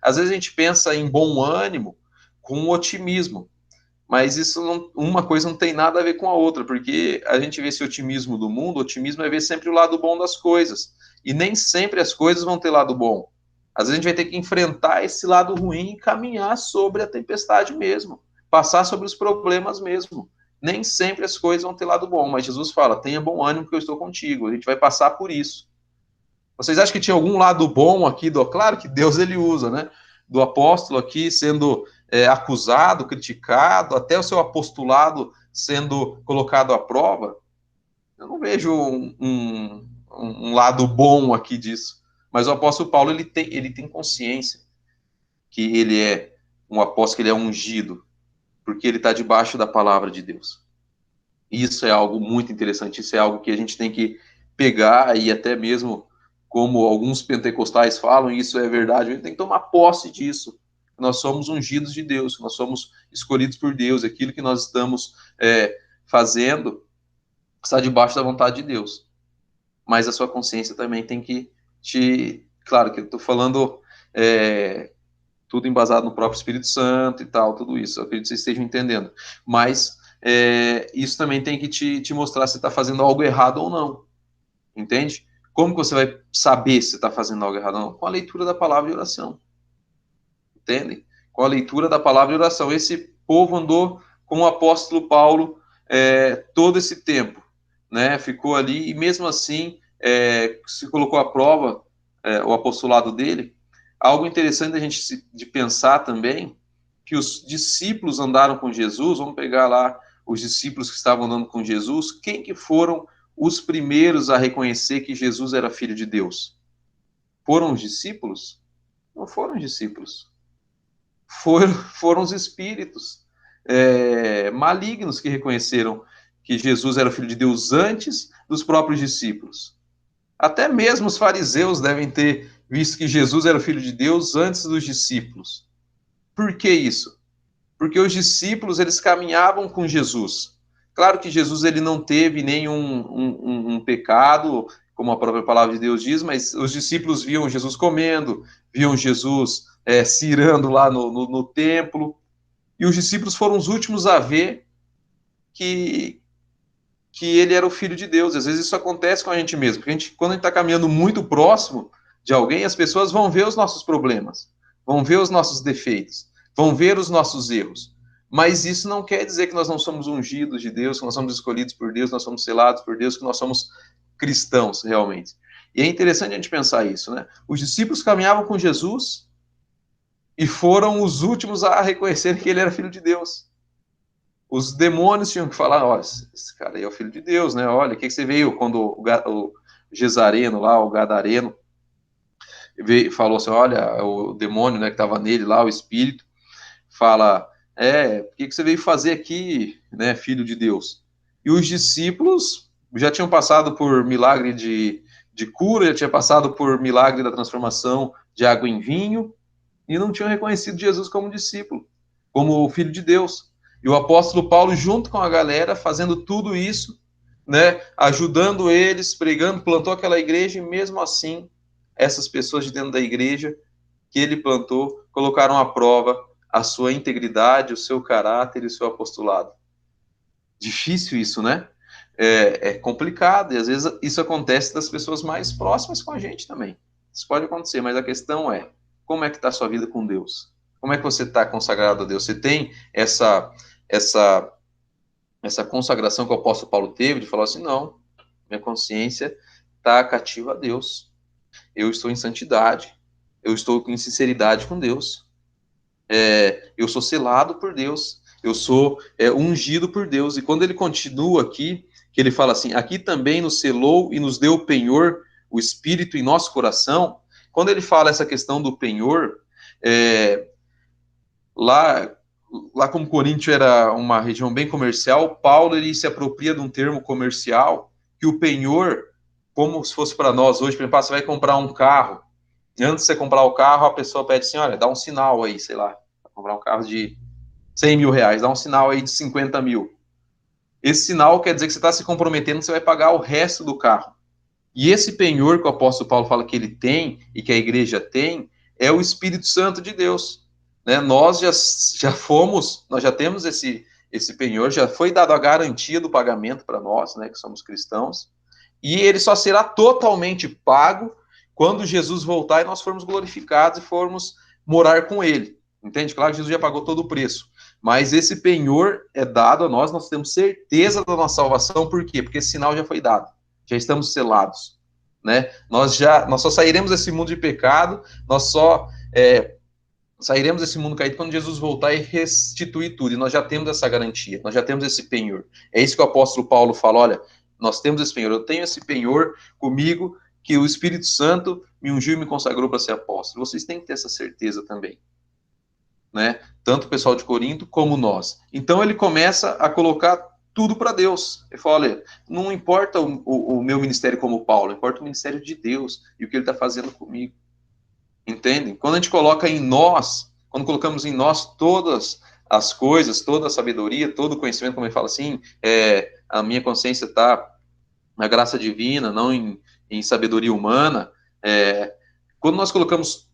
Às vezes a gente pensa em bom ânimo com otimismo, mas uma coisa não tem nada a ver com a outra, porque a gente vê esse otimismo do mundo, otimismo é ver sempre o lado bom das coisas, e nem sempre as coisas vão ter lado bom. Às vezes a gente vai ter que enfrentar esse lado ruim e caminhar sobre a tempestade mesmo, passar sobre os problemas mesmo. Nem sempre as coisas vão ter lado bom, mas Jesus fala, tenha bom ânimo que eu estou contigo, a gente vai passar por isso. Vocês acham que tinha algum lado bom aqui? Claro que Deus ele usa, né? Do apóstolo aqui sendo acusado, criticado, até o seu apostolado sendo colocado à prova. Eu não vejo um lado bom aqui disso. Mas o apóstolo Paulo ele tem consciência que ele é um apóstolo, que ele é ungido, porque ele está debaixo da palavra de Deus. Isso é algo muito interessante, isso é algo que a gente tem que pegar, e até mesmo, como alguns pentecostais falam, isso é verdade, a gente tem que tomar posse disso. Nós somos ungidos de Deus, nós somos escolhidos por Deus, aquilo que nós estamos fazendo está debaixo da vontade de Deus. Mas a sua consciência também tem que Claro que eu estou falando tudo embasado no próprio Espírito Santo e tal, tudo isso, eu acredito que vocês estejam entendendo. Mas isso também tem que te mostrar se você está fazendo algo errado ou não. Entende? Como que você vai saber se está fazendo algo errado ou não? Com a leitura da palavra e oração. Entende? Com a leitura da palavra e oração. Esse povo andou com o apóstolo Paulo todo esse tempo, né? Ficou ali, e mesmo assim se colocou à prova o apostolado dele. Algo interessante a gente de pensar também, que os discípulos andaram com Jesus. Vamos pegar lá os discípulos que estavam andando com Jesus. Quem que foram os primeiros a reconhecer que Jesus era filho de Deus? Foram os discípulos? Não foram os discípulos. Foram os espíritos malignos que reconheceram que Jesus era filho de Deus antes dos próprios discípulos. Até mesmo os fariseus devem ter visto que Jesus era filho de Deus antes dos discípulos. Por que isso? Porque os discípulos, eles caminhavam com Jesus. Claro que Jesus ele não teve nenhum pecado, como a própria palavra de Deus diz, mas os discípulos viam Jesus comendo, viam Jesus cirando lá no templo, e os discípulos foram os últimos a ver que ele era o filho de Deus. Às vezes isso acontece com a gente mesmo, porque quando a gente está caminhando muito próximo de alguém, as pessoas vão ver os nossos problemas, vão ver os nossos defeitos, vão ver os nossos erros. Mas isso não quer dizer que nós não somos ungidos de Deus, que nós somos escolhidos por Deus, nós somos selados por Deus, que nós somos cristãos realmente. E é interessante a gente pensar isso, né? Os discípulos caminhavam com Jesus e foram os últimos a reconhecer que ele era filho de Deus. Os demônios tinham que falar, olha, esse cara aí é o filho de Deus, né? Olha, o que você veio quando o Gesareno lá, o Gadareno, falou assim, olha, o demônio, né, que estava nele lá, o espírito, fala, o que você veio fazer aqui, né, filho de Deus? E os discípulos já tinham passado por milagre de cura, já tinham passado por milagre da transformação de água em vinho, e não tinham reconhecido Jesus como discípulo, como filho de Deus. E o apóstolo Paulo, junto com a galera, fazendo tudo isso, né, ajudando eles, pregando, plantou aquela igreja, e mesmo assim, essas pessoas de dentro da igreja que ele plantou, colocaram à prova a sua integridade, o seu caráter e o seu apostolado. Difícil isso, né? É complicado, e às vezes isso acontece das pessoas mais próximas com a gente também. Isso pode acontecer, mas a questão é, como é que está a sua vida com Deus? Como é que você está consagrado a Deus? Você tem essa consagração que o apóstolo Paulo teve, de falar assim, não, minha consciência está cativa a Deus. Eu estou em santidade, eu estou em sinceridade com Deus, eu sou selado por Deus, eu sou ungido por Deus. E quando ele continua aqui, que ele fala assim, aqui também nos selou e nos deu o penhor, o Espírito em nosso coração. Quando ele fala essa questão do penhor, lá como Coríntio era uma região bem comercial, Paulo ele se apropria de um termo comercial, que o penhor, como se fosse para nós hoje, por exemplo, você vai comprar um carro, e antes de você comprar o carro, a pessoa pede assim, olha, dá um sinal aí, sei lá, para comprar um carro de 100 mil reais, dá um sinal aí de 50 mil. Esse sinal quer dizer que você está se comprometendo, que você vai pagar o resto do carro. E esse penhor que o apóstolo Paulo fala que ele tem, e que a igreja tem, é o Espírito Santo de Deus. Né? Nós nós já temos esse penhor, já foi dado a garantia do pagamento para nós, né, que somos cristãos, e ele só será totalmente pago quando Jesus voltar e nós formos glorificados e formos morar com ele. Entende? Claro que Jesus já pagou todo o preço, mas esse penhor é dado a nós temos certeza da nossa salvação. Por quê? Porque esse sinal já foi dado, já estamos selados, né? Nós só sairemos desse mundo de pecado, nós só sairemos desse mundo caído quando Jesus voltar e restituir tudo, e nós já temos essa garantia, nós já temos esse penhor. É isso que o apóstolo Paulo fala, olha, nós temos esse penhor, eu tenho esse penhor comigo, que o Espírito Santo me ungiu e me consagrou para ser apóstolo. Vocês têm que ter essa certeza também, né? Tanto o pessoal de Corinto como nós. Então ele começa a colocar tudo para Deus. Ele fala, olha, não importa o meu ministério como Paulo, importa o ministério de Deus e o que ele está fazendo comigo. Entendem? Quando a gente coloca em nós, quando colocamos em nós todas as coisas, toda a sabedoria, todo o conhecimento, como ele fala assim, a minha consciência está na graça divina, não em sabedoria humana, quando nós colocamos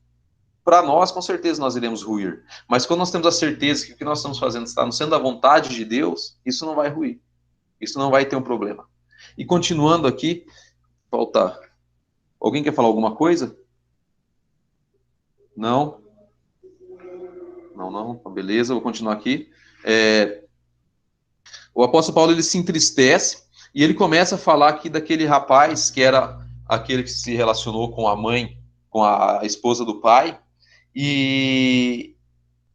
para nós, com certeza nós iremos ruir. Mas quando nós temos a certeza que o que nós estamos fazendo está sendo a vontade de Deus, isso não vai ruir. Isso não vai ter um problema. E continuando aqui, falta... Alguém quer falar alguma coisa? Não? Não. Beleza, vou continuar aqui. O apóstolo Paulo, ele se entristece e ele começa a falar aqui daquele rapaz que era aquele que se relacionou com a mãe, com a esposa do pai, e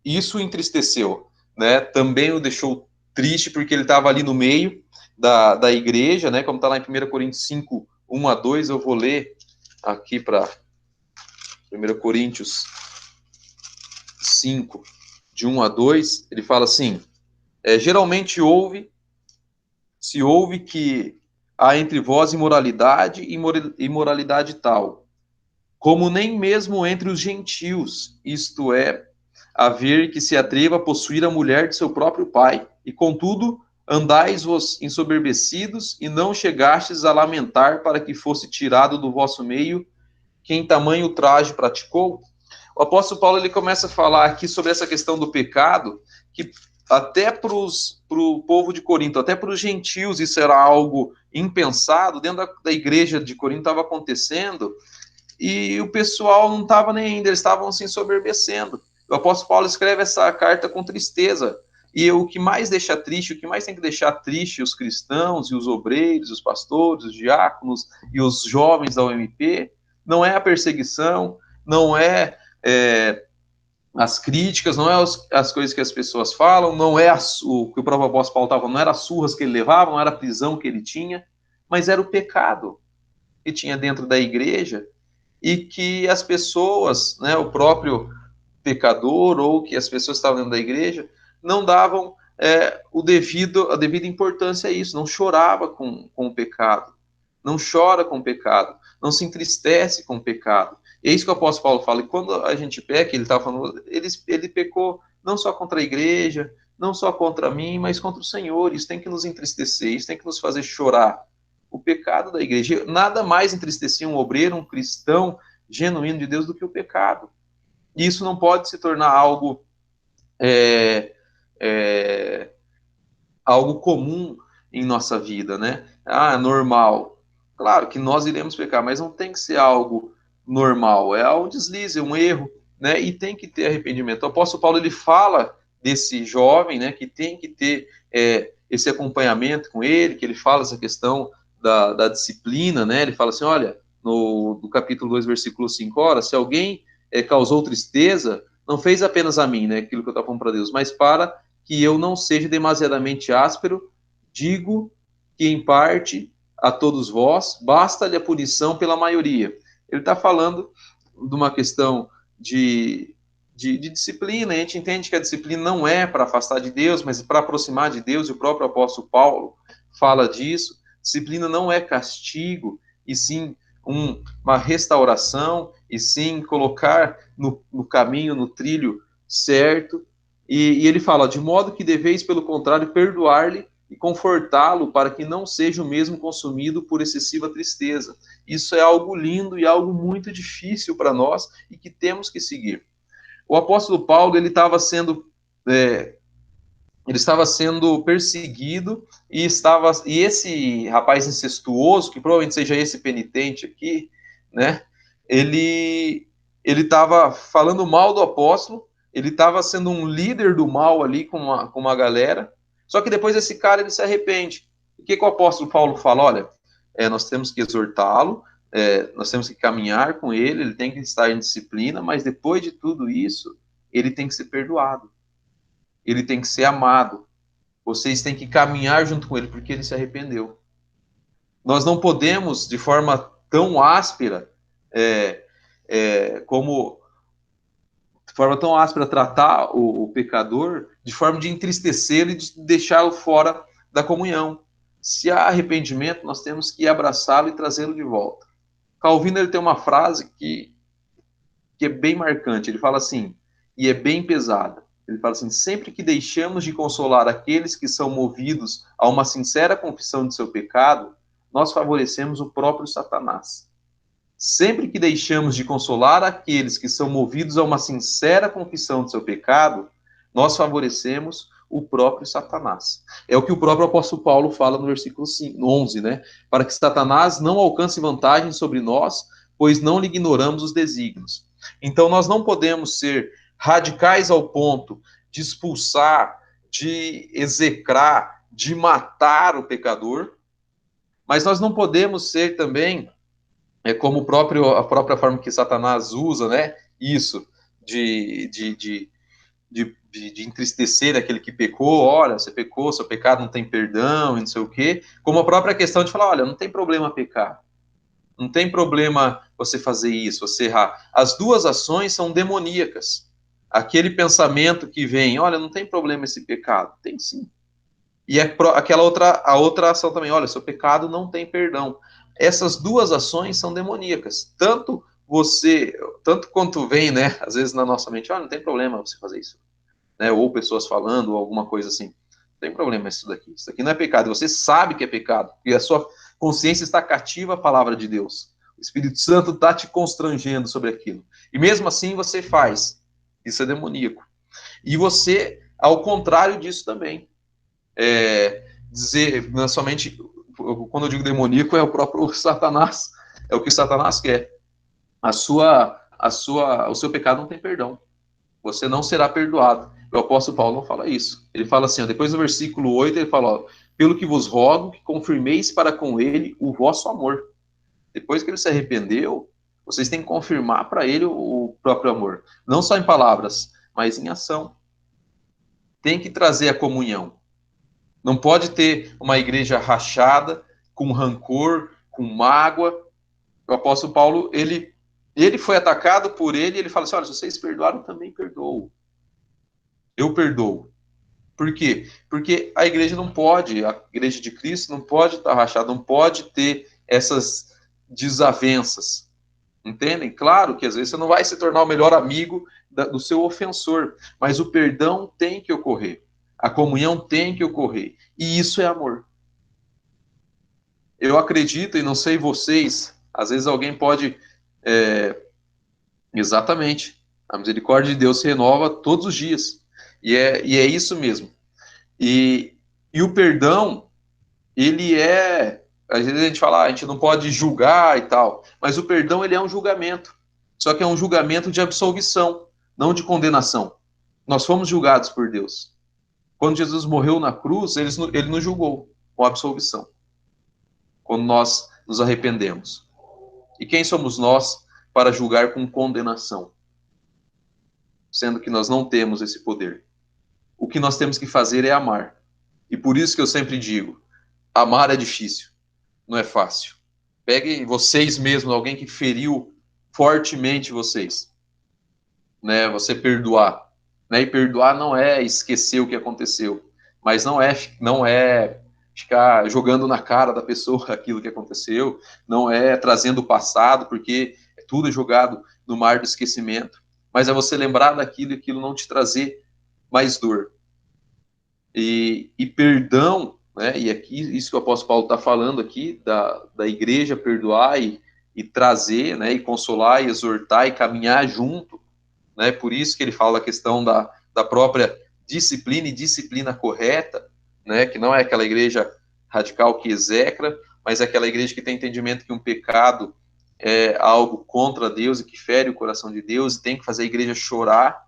isso o entristeceu, né? Também o deixou triste, porque ele estava ali no meio da igreja, né? Como está lá em 1 Coríntios 5, 1 a 2, eu vou ler aqui para 1 Coríntios 5, de 1 a 2, ele fala assim, geralmente se ouve que há entre vós imoralidade e imoralidade tal, como nem mesmo entre os gentios, isto é, haver que se atreva a possuir a mulher de seu próprio pai, e contudo andais-vos ensoberbecidos, e não chegastes a lamentar para que fosse tirado do vosso meio quem tamanho traje praticou. O apóstolo Paulo, ele começa a falar aqui sobre essa questão do pecado, que até para o povo de Corinto, até para os gentios, isso era algo impensado, dentro da igreja de Corinto estava acontecendo, e o pessoal não estava nem ainda, eles estavam se ensoberbecendo. O apóstolo Paulo escreve essa carta com tristeza, e o que mais deixa triste, o que mais tem que deixar triste os cristãos, e os obreiros, os pastores, os diáconos, e os jovens da UMP, não é a perseguição, não é as críticas, não é as coisas que as pessoas falam, não é o que o próprio apóstolo Paulo estava, não era as surras que ele levava, não era a prisão que ele tinha, mas era o pecado que tinha dentro da igreja, e que as pessoas, né, o próprio pecador, ou que as pessoas que estavam dentro da igreja, não davam a devida importância a isso, não chorava com o pecado, não chora com o pecado, não se entristece com o pecado. E é isso que o apóstolo Paulo fala, e quando a gente peca, ele estava falando, ele pecou não só contra a igreja, não só contra mim, mas contra o Senhor. Isso tem que nos entristecer, isso tem que nos fazer chorar. O pecado da igreja, nada mais entristecia um obreiro, um cristão genuíno de Deus do que o pecado. E isso não pode se tornar algo algo comum em nossa vida, né? Normal. Claro que nós iremos pecar, mas não tem que ser algo normal, é um deslize, um erro, né? E tem que ter arrependimento. O apóstolo Paulo, ele fala desse jovem, né, que tem que ter esse acompanhamento com ele, que ele fala essa questão da disciplina, né? Ele fala assim, olha, no capítulo 2, versículo 5, ora, se alguém causou tristeza, não fez apenas a mim, né, aquilo que eu estava falando para Deus, mas para que eu não seja demasiadamente áspero, digo que em parte a todos vós basta-lhe a punição pela maioria. Ele está falando de uma questão de disciplina, a gente entende que a disciplina não é para afastar de Deus, mas para aproximar de Deus, e o próprio apóstolo Paulo fala disso. Disciplina não é castigo, e sim uma restauração, e sim colocar no caminho, no trilho certo, E ele fala, de modo que deveis, pelo contrário, perdoar-lhe e confortá-lo para que não seja o mesmo consumido por excessiva tristeza. Isso é algo lindo e algo muito difícil para nós e que temos que seguir. O apóstolo Paulo, ele estava sendo perseguido e esse rapaz incestuoso, que provavelmente seja esse penitente aqui, né? Ele estava falando mal do apóstolo, ele estava sendo um líder do mal ali com uma galera, só que depois esse cara ele se arrepende. O que o apóstolo Paulo fala? Olha, nós temos que exortá-lo, nós temos que caminhar com ele tem que estar em disciplina, mas depois de tudo isso, ele tem que ser perdoado. Ele tem que ser amado. Vocês têm que caminhar junto com ele, porque ele se arrependeu. Nós não podemos, de forma tão áspera, tratar o pecador de forma de entristecê-lo e de deixá-lo fora da comunhão. Se há arrependimento, nós temos que abraçá-lo e trazê-lo de volta. Calvino ele tem uma frase que é bem marcante. Ele fala assim, e é bem pesada. Ele fala assim, sempre que deixamos de consolar aqueles que são movidos a uma sincera confissão de seu pecado, nós favorecemos o próprio Satanás. Sempre que deixamos de consolar aqueles que são movidos a uma sincera confissão de seu pecado, nós favorecemos o próprio Satanás. É o que o próprio apóstolo Paulo fala no versículo 11, né? Para que Satanás não alcance vantagem sobre nós, pois não lhe ignoramos os desígnios. Então nós não podemos ser radicais ao ponto de expulsar, de execrar, de matar o pecador, mas nós não podemos ser também, como a própria forma que Satanás usa, né, isso, de entristecer aquele que pecou, olha, você pecou, seu pecado não tem perdão, e não sei o quê, como a própria questão de falar, olha, não tem problema pecar, não tem problema você fazer isso, você errar. As duas ações são demoníacas. Aquele pensamento que vem, olha, não tem problema esse pecado. Tem sim. E a outra ação também, olha, seu pecado não tem perdão. Essas duas ações são demoníacas. Tanto quanto vem, né, às vezes na nossa mente, olha, não tem problema você fazer isso. Né, ou pessoas falando, ou alguma coisa assim. Não tem problema isso daqui não é pecado. Você sabe que é pecado, porque a sua consciência está cativa à palavra de Deus. O Espírito Santo está te constrangendo sobre aquilo. E mesmo assim você faz. Isso é demoníaco. E você, ao contrário disso também. Dizer, não é somente, quando eu digo demoníaco, é o próprio Satanás. É o que Satanás quer. O seu pecado não tem perdão. Você não será perdoado. O apóstolo Paulo não fala isso. Ele fala assim, depois no versículo 8, ele fala, pelo que vos rogo, que confirmeis para com ele o vosso amor. Depois que ele se arrependeu, vocês têm que confirmar para ele o próprio amor. Não só em palavras, mas em ação. Tem que trazer a comunhão. Não pode ter uma igreja rachada, com rancor, com mágoa. O apóstolo Paulo, ele foi atacado por ele fala assim, olha, se vocês perdoaram, eu também perdoo. Eu perdoo. Por quê? Porque a igreja de Cristo não pode estar rachada, não pode ter essas desavenças. Entendem? Claro que às vezes você não vai se tornar o melhor amigo do seu ofensor, mas o perdão tem que ocorrer. A comunhão tem que ocorrer. E isso é amor. Eu acredito, e não sei vocês, às vezes alguém pode... Exatamente. A misericórdia de Deus se renova todos os dias. E é isso mesmo. E o perdão, ele é... Às vezes a gente fala, a gente não pode julgar e tal, mas o perdão, ele é um julgamento. Só que é um julgamento de absolvição, não de condenação. Nós fomos julgados por Deus. Quando Jesus morreu na cruz, ele nos julgou com absolvição. Quando nós nos arrependemos. E quem somos nós para julgar com condenação? Sendo que nós não temos esse poder. O que nós temos que fazer é amar. E por isso que eu sempre digo, amar é difícil. Não é fácil. Peguem vocês mesmos, alguém que feriu fortemente vocês. Né, você perdoar. Né, e perdoar não é esquecer o que aconteceu, mas não é ficar jogando na cara da pessoa aquilo que aconteceu, não é trazendo o passado, porque tudo é jogado no mar do esquecimento, mas é você lembrar daquilo e aquilo não te trazer mais dor. E perdão, né, e aqui, isso que o apóstolo Paulo está falando aqui, da igreja perdoar e trazer, né, e consolar, e exortar, e caminhar junto, né, por isso que ele fala a questão da própria disciplina e disciplina correta, né, que não é aquela igreja radical que execra, mas é aquela igreja que tem entendimento que um pecado é algo contra Deus e que fere o coração de Deus, e tem que fazer a igreja chorar,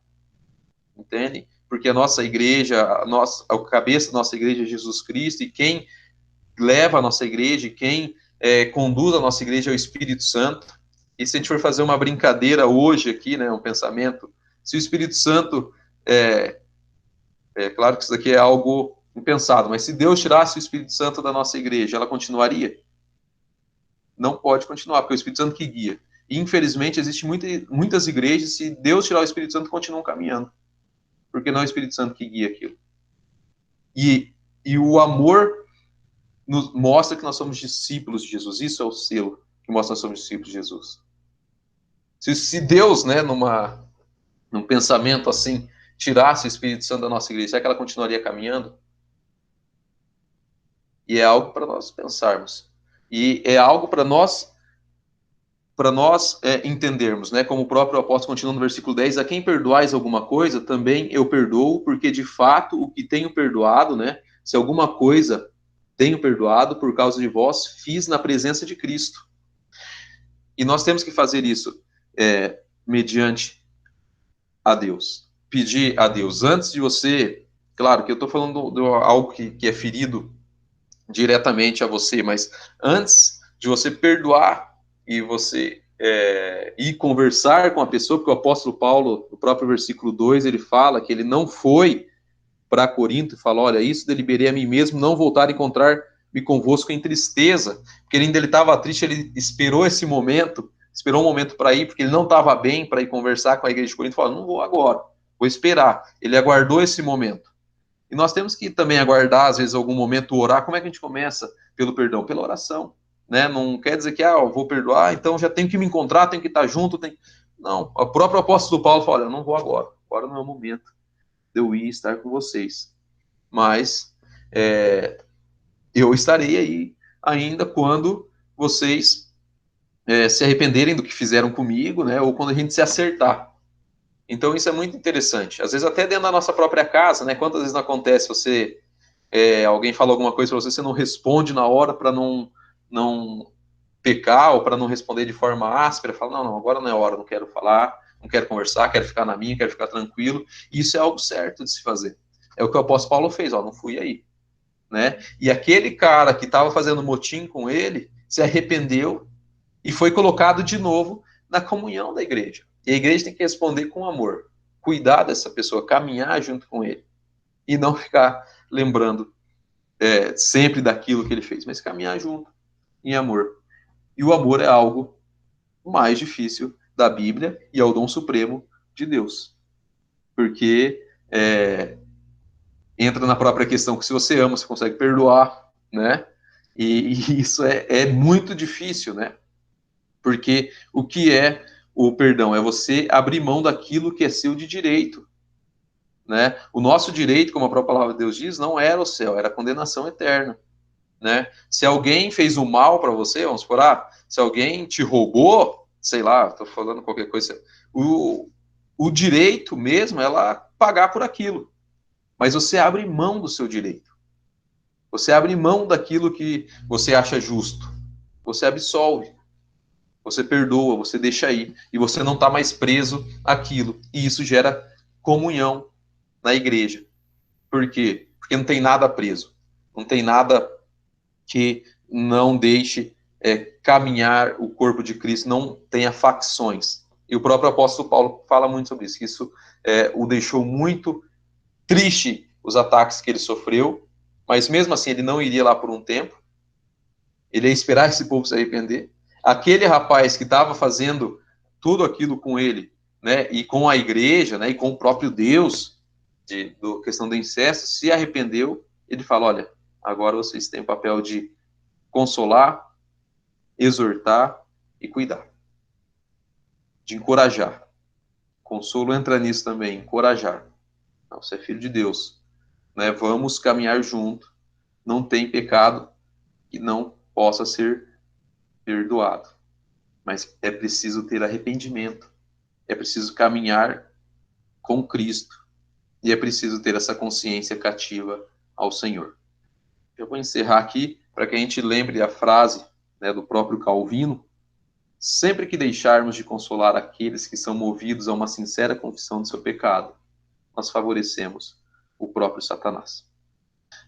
entende? Porque a nossa igreja, a cabeça da nossa igreja é Jesus Cristo, e quem leva a nossa igreja, e quem conduz a nossa igreja é o Espírito Santo. E se a gente for fazer uma brincadeira hoje aqui, né, um pensamento, se o Espírito Santo, claro que isso daqui é algo impensado, mas se Deus tirasse o Espírito Santo da nossa igreja, ela continuaria? Não pode continuar, porque é o Espírito Santo que guia. E, infelizmente, existem muitas igrejas, se Deus tirar o Espírito Santo, continuam caminhando, porque não é o Espírito Santo que guia aquilo. E o amor nos mostra que nós somos discípulos de Jesus. Isso é o selo que mostra que nós somos discípulos de Jesus. Se Deus, né, num pensamento assim, tirasse o Espírito Santo da nossa igreja, será que ela continuaria caminhando? E é algo para nós pensarmos. E é algo para nós entendermos, né? Como o próprio apóstolo continua no versículo 10, a quem perdoais alguma coisa, também eu perdoo, porque de fato o que tenho perdoado, né? Se alguma coisa tenho perdoado por causa de vós, fiz na presença de Cristo. E nós temos que fazer isso mediante a Deus. Pedir a Deus. Antes de você, claro que eu estou falando de algo que é ferido diretamente a você, mas antes de você perdoar e você ir conversar com a pessoa, porque o apóstolo Paulo, no próprio versículo 2, ele fala que ele não foi para Corinto e fala, olha, isso deliberei a mim mesmo, não voltar a encontrar-me convosco em tristeza, porque ele estava triste, ele esperou um momento para ir, porque ele não estava bem para ir conversar com a igreja de Corinto, falou, não vou agora, vou esperar. Ele aguardou esse momento. E nós temos que também aguardar, às vezes, algum momento, orar. Como é que a gente começa? Pelo perdão, pela oração. Né? Não quer dizer que, eu vou perdoar, então já tenho que me encontrar, tenho que estar junto. Não, o próprio apóstolo Paulo fala, eu não vou agora não é o momento de eu ir estar com vocês. Mas eu estarei aí ainda quando vocês se arrependerem do que fizeram comigo, né? Ou quando a gente se acertar. Então, isso é muito interessante. Às vezes, até dentro da nossa própria casa, né? Quantas vezes não acontece alguém fala alguma coisa para você, você não responde na hora para não pecar ou para não responder de forma áspera, fala, não, agora não é hora, não quero falar, não quero conversar, quero ficar na minha, quero ficar tranquilo. Isso é algo certo de se fazer. É o que o apóstolo Paulo fez, não fui aí. Né? E aquele cara que estava fazendo motim com ele, se arrependeu e foi colocado de novo na comunhão da igreja. E a igreja tem que responder com amor, cuidar dessa pessoa, caminhar junto com ele, e não ficar lembrando sempre daquilo que ele fez, mas caminhar junto, em amor. E o amor é algo mais difícil da Bíblia e é o dom supremo de Deus. Porque entra na própria questão que se você ama, você consegue perdoar, né? E isso é muito difícil, né? Porque o que é o perdão? É você abrir mão daquilo que é seu de direito, né? O nosso direito, como a própria palavra de Deus diz, não era o céu, era a condenação eterna, né? Se alguém fez o mal para você, vamos supor, se alguém te roubou, sei lá, estou falando qualquer coisa, o direito mesmo é ela pagar por aquilo. Mas você abre mão do seu direito. Você abre mão daquilo que você acha justo. Você absolve. Você perdoa, você deixa aí. E você não está mais preso àquilo. E isso gera comunhão na igreja. Por quê? Porque não tem nada preso. Não tem nada que não deixe caminhar o corpo de Cristo, não tenha facções. E o próprio apóstolo Paulo fala muito sobre isso. Isso o deixou muito triste, os ataques que ele sofreu, mas mesmo assim ele não iria lá por um tempo, ele ia esperar esse povo se arrepender. Aquele rapaz que estava fazendo tudo aquilo com ele, né, e com a igreja, né, e com o próprio Deus, da questão do incesto, se arrependeu, ele fala, olha, agora vocês têm o papel de consolar, exortar e cuidar, de encorajar. Consolo entra nisso também, encorajar. Não, você é filho de Deus, né? Vamos caminhar junto. Não tem pecado que não possa ser perdoado. Mas é preciso ter arrependimento. É preciso caminhar com Cristo. E é preciso ter essa consciência cativa ao Senhor. Eu vou encerrar aqui para que a gente lembre a frase, né, do próprio Calvino: sempre que deixarmos de consolar aqueles que são movidos a uma sincera confissão de seu pecado, nós favorecemos o próprio Satanás.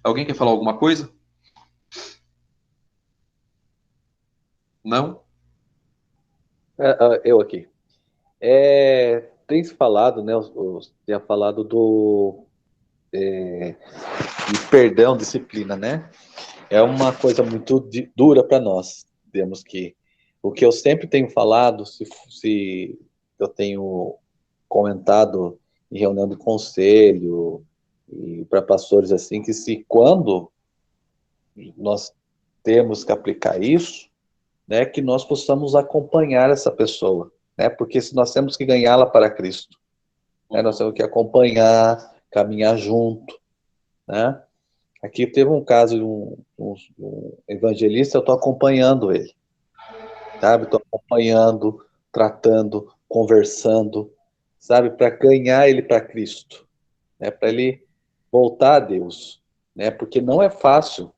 Alguém quer falar alguma coisa? Não? Eu aqui. Tem se falado, né? Tinha falado de perdão, disciplina, né? É uma coisa muito dura para nós. Temos que. O que eu sempre tenho falado, se eu tenho comentado em reunião de conselho e para pastores assim, que se quando nós temos que aplicar isso, né, que nós possamos acompanhar essa pessoa, né? Porque se nós temos que ganhá-la para Cristo, né, nós temos que acompanhar, caminhar junto, né? Aqui teve um caso de um evangelista, eu estou acompanhando ele, sabe? Estou acompanhando, tratando, conversando, sabe? Para ganhar ele para Cristo, né? Para ele voltar a Deus, né? Porque não é fácil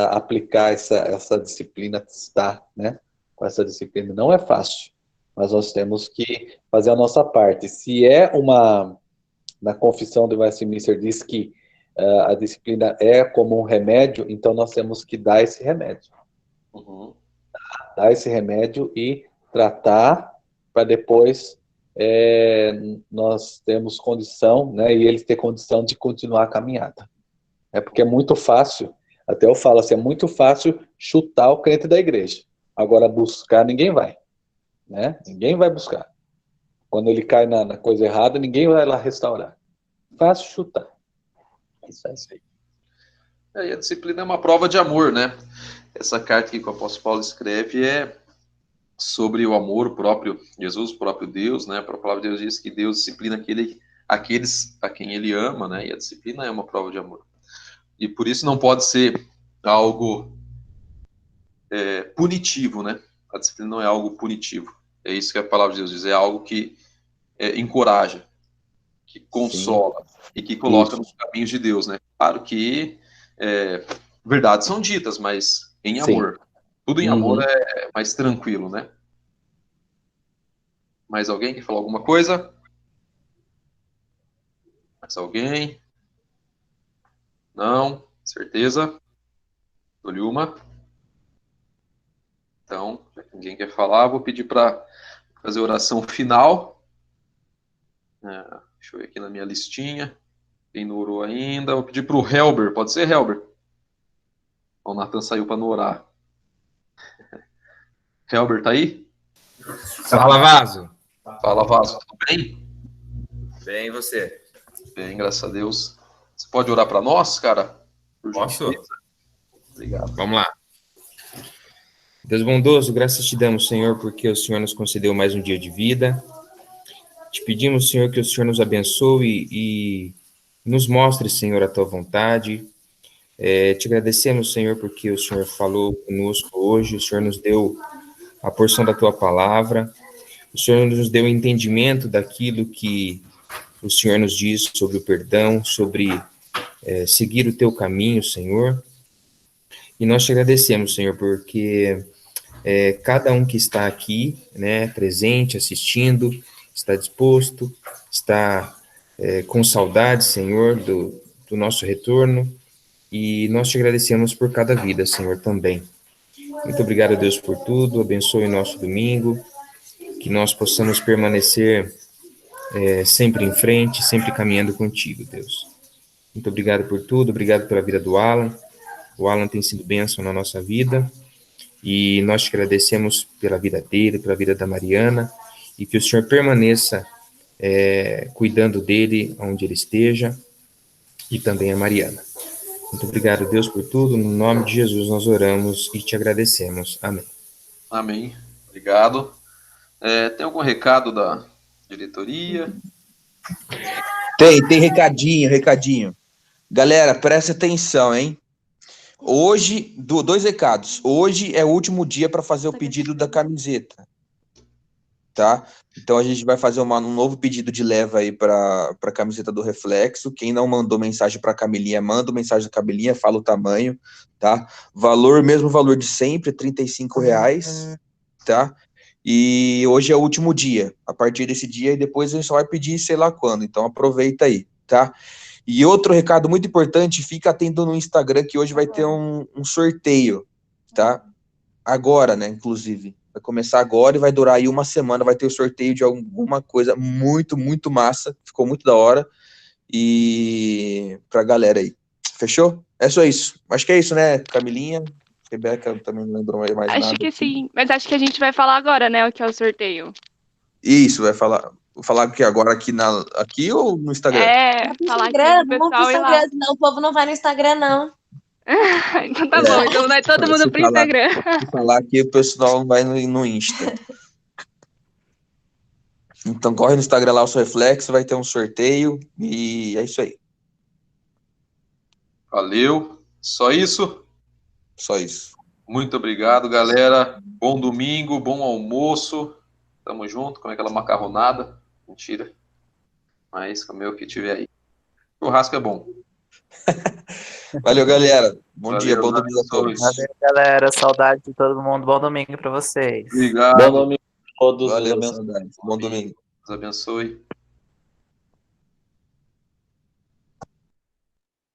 aplicar essa disciplina, estar, né? Com essa disciplina não é fácil, mas nós temos que fazer a nossa parte. Se na confissão de Westminster diz que a disciplina é como um remédio, então nós temos que dar esse remédio. Uhum. Dar esse remédio e tratar para depois nós termos condição, né, e eles ter condição de continuar a caminhada. É porque é muito fácil, até eu falo assim, é muito fácil chutar o crente da igreja. Agora buscar ninguém vai, né? Ninguém vai buscar. Quando ele cai na coisa errada, ninguém vai lá restaurar. Fácil chutar. Isso aí. E a disciplina é uma prova de amor, né? Essa carta que o apóstolo Paulo escreve é sobre o amor, o próprio Jesus, o próprio Deus, né? A palavra de Deus diz que Deus disciplina aqueles a quem ele ama, né? E a disciplina é uma prova de amor. E por isso não pode ser algo punitivo, né? A disciplina não é algo punitivo. É isso que a palavra de Deus diz, é algo que encoraja, que consola. Sim. E que coloca nos caminhos de Deus, né? Claro que verdades são ditas, mas em amor. Sim. Tudo em amor é mais tranquilo, né? Mais alguém quer falar alguma coisa? Mais alguém? Não? Certeza? Dou-lhe uma. Então, já que ninguém quer falar, vou pedir para fazer a oração final. Deixa eu ver aqui na minha listinha. Quem não orou ainda? Vou pedir para o Helber. Pode ser, Helber? O Nathan saiu para não orar. Helber, tá aí? Fala, Vaso. Fala, Vaso. Tudo bem? Bem, e você? Bem, graças a Deus. Você pode orar para nós, cara? Posso? Obrigado. Vamos lá. Deus bondoso, graças te damos, Senhor, porque o Senhor nos concedeu mais um dia de vida. Te pedimos, Senhor, que o Senhor nos abençoe e nos mostre, Senhor, a tua vontade. Te agradecemos, Senhor, porque o Senhor falou conosco hoje, o Senhor nos deu a porção da tua palavra, o Senhor nos deu o entendimento daquilo que o Senhor nos diz sobre o perdão, sobre seguir o teu caminho, Senhor. E nós te agradecemos, Senhor, porque cada um que está aqui, né, presente, assistindo, está disposto, está com saudade, Senhor, do nosso retorno, e nós te agradecemos por cada vida, Senhor, também. Muito obrigado, Deus, por tudo, abençoe o nosso domingo, que nós possamos permanecer sempre em frente, sempre caminhando contigo, Deus. Muito obrigado por tudo, obrigado pela vida do Alan. O Alan tem sido bênção na nossa vida, e nós te agradecemos pela vida dele, pela vida da Mariana, e que o Senhor permaneça cuidando dele, onde ele esteja, e também a Mariana. Muito obrigado, Deus, por tudo. No nome de Jesus nós oramos e te agradecemos. Amém. Amém. Obrigado. Tem algum recado da diretoria? Tem recadinho. Galera, presta atenção, hein? Hoje, dois recados. Hoje é o último dia para fazer o pedido da camiseta, tá? Então a gente vai fazer um novo pedido de leva aí para a camiseta do Reflexo. Quem não mandou mensagem para a Camilinha, manda mensagem da Camilinha, fala o tamanho, tá? Mesmo valor de sempre, R$35, tá? E hoje é o último dia. A partir desse dia, e depois a gente só vai pedir sei lá quando. Então aproveita aí, tá? E outro recado muito importante, fica atento no Instagram que hoje vai ter um sorteio, tá? Agora, né, inclusive. Vai começar agora e vai durar aí uma semana, vai ter o sorteio de alguma coisa muito, muito massa, ficou muito da hora, e pra galera aí. Fechou? É só isso. Acho que é isso, né, Camilinha? Rebeca também não lembrou mais nada. Acho que sim, mas acho que a gente vai falar agora, né, o que é o sorteio. Isso, vai falar. Vou falar aqui agora aqui ou no Instagram? Falar aqui Instagram, pro não pessoal ir lá. Instagram, não, o povo não vai no Instagram, não. Então tá bom, então vai todo mundo pro Instagram. Se falar que o pessoal vai no Insta. Então corre no Instagram lá, o seu Reflexo, vai ter um sorteio e é isso aí. Valeu. Só isso? Só isso. Muito obrigado, galera. Bom domingo, bom almoço. Tamo junto com aquela macarronada. Mentira. Mas comer o que tiver aí. Churrasco é bom. Valeu, galera. Bom dia, bom Valeu, domingo a todos. Valeu, galera. Saudade de todo mundo. Bom domingo para vocês. Obrigado. Bom domingo a todos. Valeu, Deus abençoe. saudades. Bom domingo. Deus abençoe.